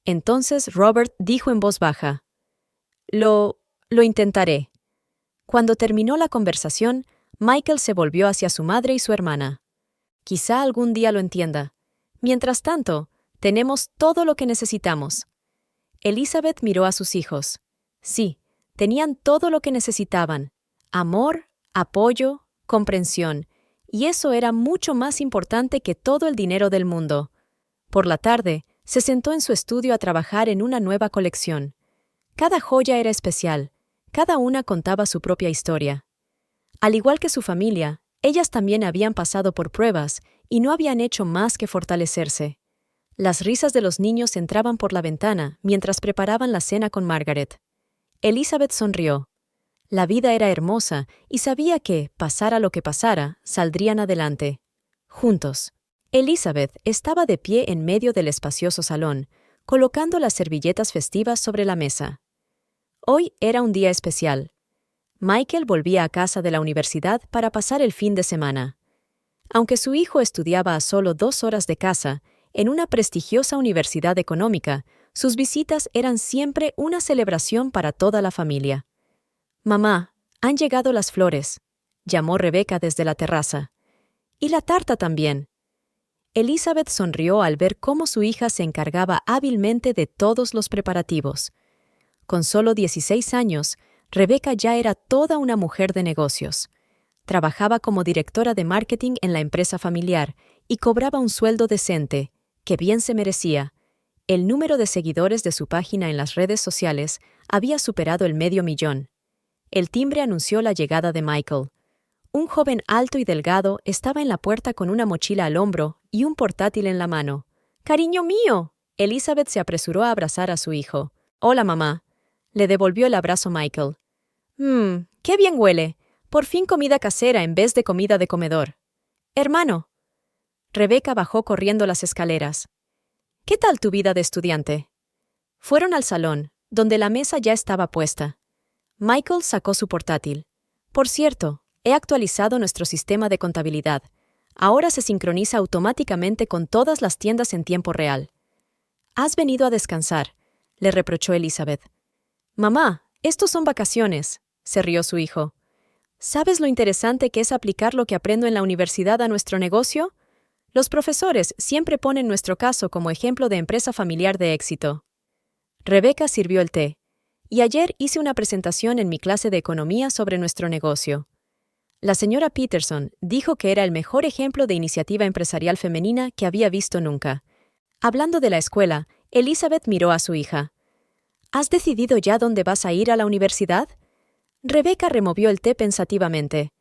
Entonces Robert dijo en voz baja, Lo intentaré». Cuando terminó la conversación, Michael se volvió hacia su madre y su hermana. «Quizá algún día lo entienda. Mientras tanto, tenemos todo lo que necesitamos». Elizabeth miró a sus hijos. Sí, tenían todo lo que necesitaban: amor, apoyo, comprensión, y eso era mucho más importante que todo el dinero del mundo. Por la tarde, se sentó en su estudio a trabajar en una nueva colección. Cada joya era especial, cada una contaba su propia historia. Al igual que su familia, ellas también habían pasado por pruebas y no habían hecho más que fortalecerse. Las risas de los niños entraban por la ventana mientras preparaban la cena con Margaret. Elizabeth sonrió. La vida era hermosa y sabía que, pasara lo que pasara, saldrían adelante. Juntos. Elizabeth estaba de pie en medio del espacioso salón, colocando las servilletas festivas sobre la mesa. Hoy era un día especial. Michael volvía a casa de la universidad para pasar el fin de semana. Aunque su hijo estudiaba a solo 2 horas de casa, en una prestigiosa universidad económica, sus visitas eran siempre una celebración para toda la familia. «Mamá, han llegado las flores», llamó Rebecca desde la terraza. «Y la tarta también». Elizabeth sonrió al ver cómo su hija se encargaba hábilmente de todos los preparativos. Con solo 16 años, Rebecca ya era toda una mujer de negocios. Trabajaba como directora de marketing en la empresa familiar y cobraba un sueldo decente, que bien se merecía. El número de seguidores de su página en las redes sociales había superado el 500,000. El timbre anunció la llegada de Michael. Un joven alto y delgado estaba en la puerta con una mochila al hombro y un portátil en la mano. «¡Cariño mío!». Elizabeth se apresuró a abrazar a su hijo. «Hola, mamá», le devolvió el abrazo Michael. «Qué bien huele. Por fin comida casera en vez de comida de comedor». «Hermano». Rebecca bajó corriendo las escaleras. «¿Qué tal tu vida de estudiante?». Fueron al salón, donde la mesa ya estaba puesta. Michael sacó su portátil. «Por cierto, he actualizado nuestro sistema de contabilidad. Ahora se sincroniza automáticamente con todas las tiendas en tiempo real». «Has venido a descansar», le reprochó Elizabeth. «Mamá, estos son vacaciones», se rió su hijo. «¿Sabes lo interesante que es aplicar lo que aprendo en la universidad a nuestro negocio? Los profesores siempre ponen nuestro caso como ejemplo de empresa familiar de éxito». Rebecca sirvió el té. «Y ayer hice una presentación en mi clase de economía sobre nuestro negocio». La señora Peterson dijo que era el mejor ejemplo de iniciativa empresarial femenina que había visto nunca. Hablando de la escuela, Elizabeth miró a su hija. ¿Has decidido ya dónde vas a ir a la universidad? Rebecca removió el té pensativamente.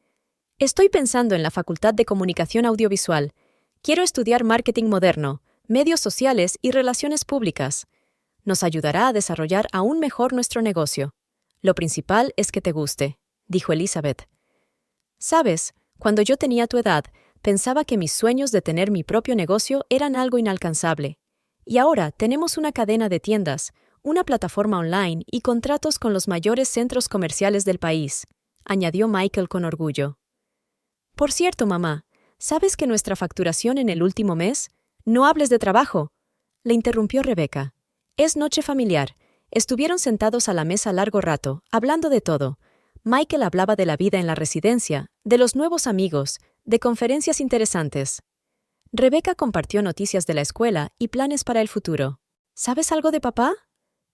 Estoy pensando en la Facultad de Comunicación Audiovisual. Quiero estudiar marketing moderno, medios sociales y relaciones públicas. Nos ayudará a desarrollar aún mejor nuestro negocio. Lo principal es que te guste, dijo Elizabeth. Sabes, cuando yo tenía tu edad, pensaba que mis sueños de tener mi propio negocio eran algo inalcanzable. Y ahora tenemos una cadena de tiendas, una plataforma online y contratos con los mayores centros comerciales del país, añadió Michael con orgullo. Por cierto, mamá, ¿sabes que nuestra facturación en el último mes? No hables de trabajo, le interrumpió Rebecca. Es noche familiar. Estuvieron sentados a la mesa largo rato, hablando de todo. Michael hablaba de la vida en la residencia, de los nuevos amigos, de conferencias interesantes. Rebecca compartió noticias de la escuela y planes para el futuro. ¿Sabes algo de papá?,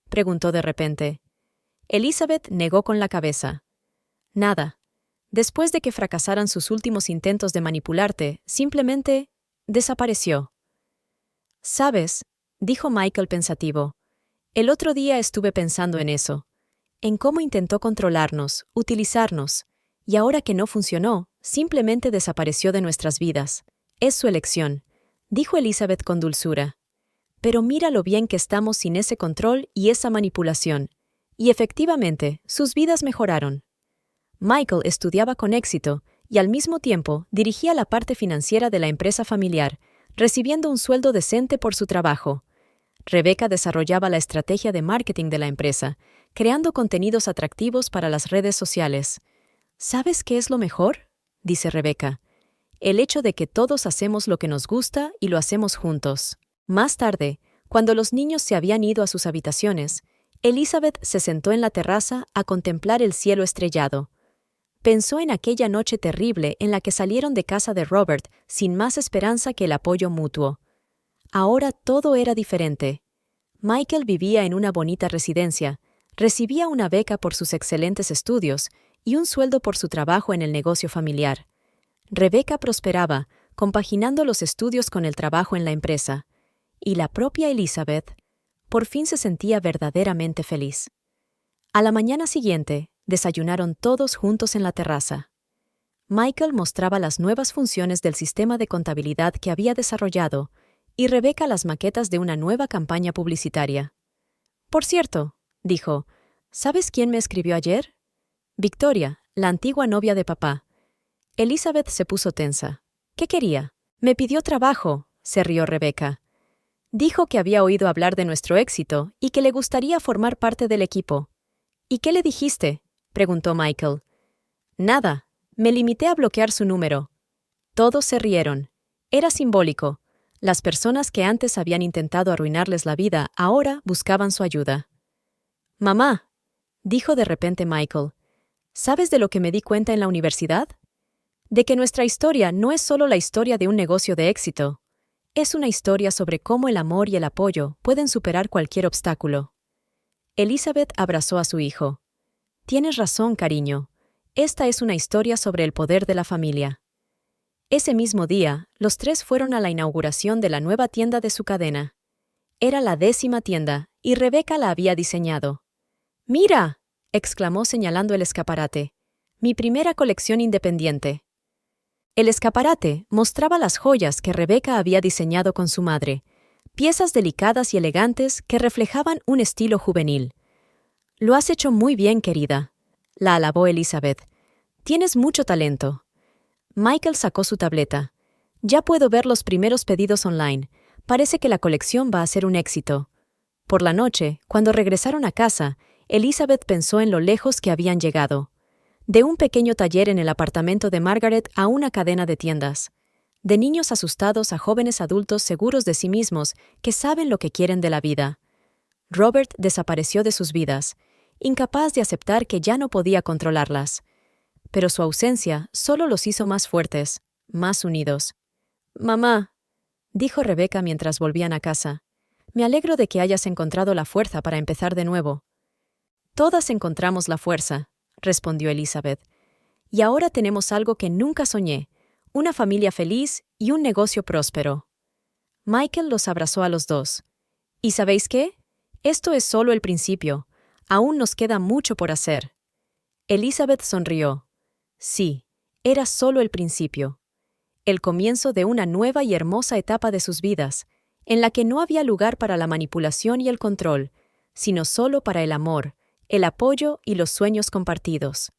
preguntó de repente. Elizabeth negó con la cabeza. Nada. Después de que fracasaran sus últimos intentos de manipularte, simplemente desapareció. ¿Sabes?, dijo Michael pensativo. El otro día estuve pensando en eso, en cómo intentó controlarnos, utilizarnos, y ahora que no funcionó, simplemente desapareció de nuestras vidas. Es su elección, dijo Elizabeth con dulzura. Pero mira lo bien que estamos sin ese control y esa manipulación. Y efectivamente, sus vidas mejoraron. Michael estudiaba con éxito y al mismo tiempo dirigía la parte financiera de la empresa familiar, recibiendo un sueldo decente por su trabajo. Rebecca desarrollaba la estrategia de marketing de la empresa, creando contenidos atractivos para las redes sociales. ¿Sabes qué es lo mejor?, dice Rebecca. El hecho de que todos hacemos lo que nos gusta y lo hacemos juntos. Más tarde, cuando los niños se habían ido a sus habitaciones, Elizabeth se sentó en la terraza a contemplar el cielo estrellado. Pensó en aquella noche terrible en la que salieron de casa de Robert sin más esperanza que el apoyo mutuo. Ahora todo era diferente. Michael vivía en una bonita residencia, recibía una beca por sus excelentes estudios y un sueldo por su trabajo en el negocio familiar. Rebecca prosperaba, compaginando los estudios con el trabajo en la empresa. Y la propia Elizabeth, por fin se sentía verdaderamente feliz. A la mañana siguiente, desayunaron todos juntos en la terraza. Michael mostraba las nuevas funciones del sistema de contabilidad que había desarrollado y Rebecca las maquetas de una nueva campaña publicitaria. Por cierto, dijo, ¿sabes quién me escribió ayer? Victoria, la antigua novia de papá. Elizabeth se puso tensa. ¿Qué quería? Me pidió trabajo, se rió Rebecca. Dijo que había oído hablar de nuestro éxito y que le gustaría formar parte del equipo. ¿Y qué le dijiste?, preguntó Michael. Nada, me limité a bloquear su número. Todos se rieron. Era simbólico. Las personas que antes habían intentado arruinarles la vida ahora buscaban su ayuda. Mamá, dijo de repente Michael, ¿sabes de lo que me di cuenta en la universidad? De que nuestra historia no es solo la historia de un negocio de éxito. Es una historia sobre cómo el amor y el apoyo pueden superar cualquier obstáculo. Elizabeth abrazó a su hijo. Tienes razón, cariño. Esta es una historia sobre el poder de la familia. Ese mismo día, los tres fueron a la inauguración de la nueva tienda de su cadena. Era la 10ª tienda, y Rebecca la había diseñado. ¡Mira!, exclamó señalando el escaparate. Mi primera colección independiente. El escaparate mostraba las joyas que Rebecca había diseñado con su madre, piezas delicadas y elegantes que reflejaban un estilo juvenil. Lo has hecho muy bien, querida, la alabó Elizabeth. Tienes mucho talento. Michael sacó su tableta. Ya puedo ver los primeros pedidos online. Parece que la colección va a ser un éxito. Por la noche, cuando regresaron a casa, Elizabeth pensó en lo lejos que habían llegado. De un pequeño taller en el apartamento de Margaret a una cadena de tiendas. De niños asustados a jóvenes adultos seguros de sí mismos que saben lo que quieren de la vida. Robert desapareció de sus vidas, incapaz de aceptar que ya no podía controlarlas. Pero su ausencia solo los hizo más fuertes, más unidos. «Mamá», dijo Rebecca mientras volvían a casa, «me alegro de que hayas encontrado la fuerza para empezar de nuevo». «Todas encontramos la fuerza», respondió Elizabeth. Y ahora tenemos algo que nunca soñé, una familia feliz y un negocio próspero. Michael los abrazó a los dos. ¿Y sabéis qué? Esto es solo el principio. Aún nos queda mucho por hacer. Elizabeth sonrió. Sí, era solo el principio. El comienzo de una nueva y hermosa etapa de sus vidas, en la que no había lugar para la manipulación y el control, sino solo para el amor, el apoyo y los sueños compartidos.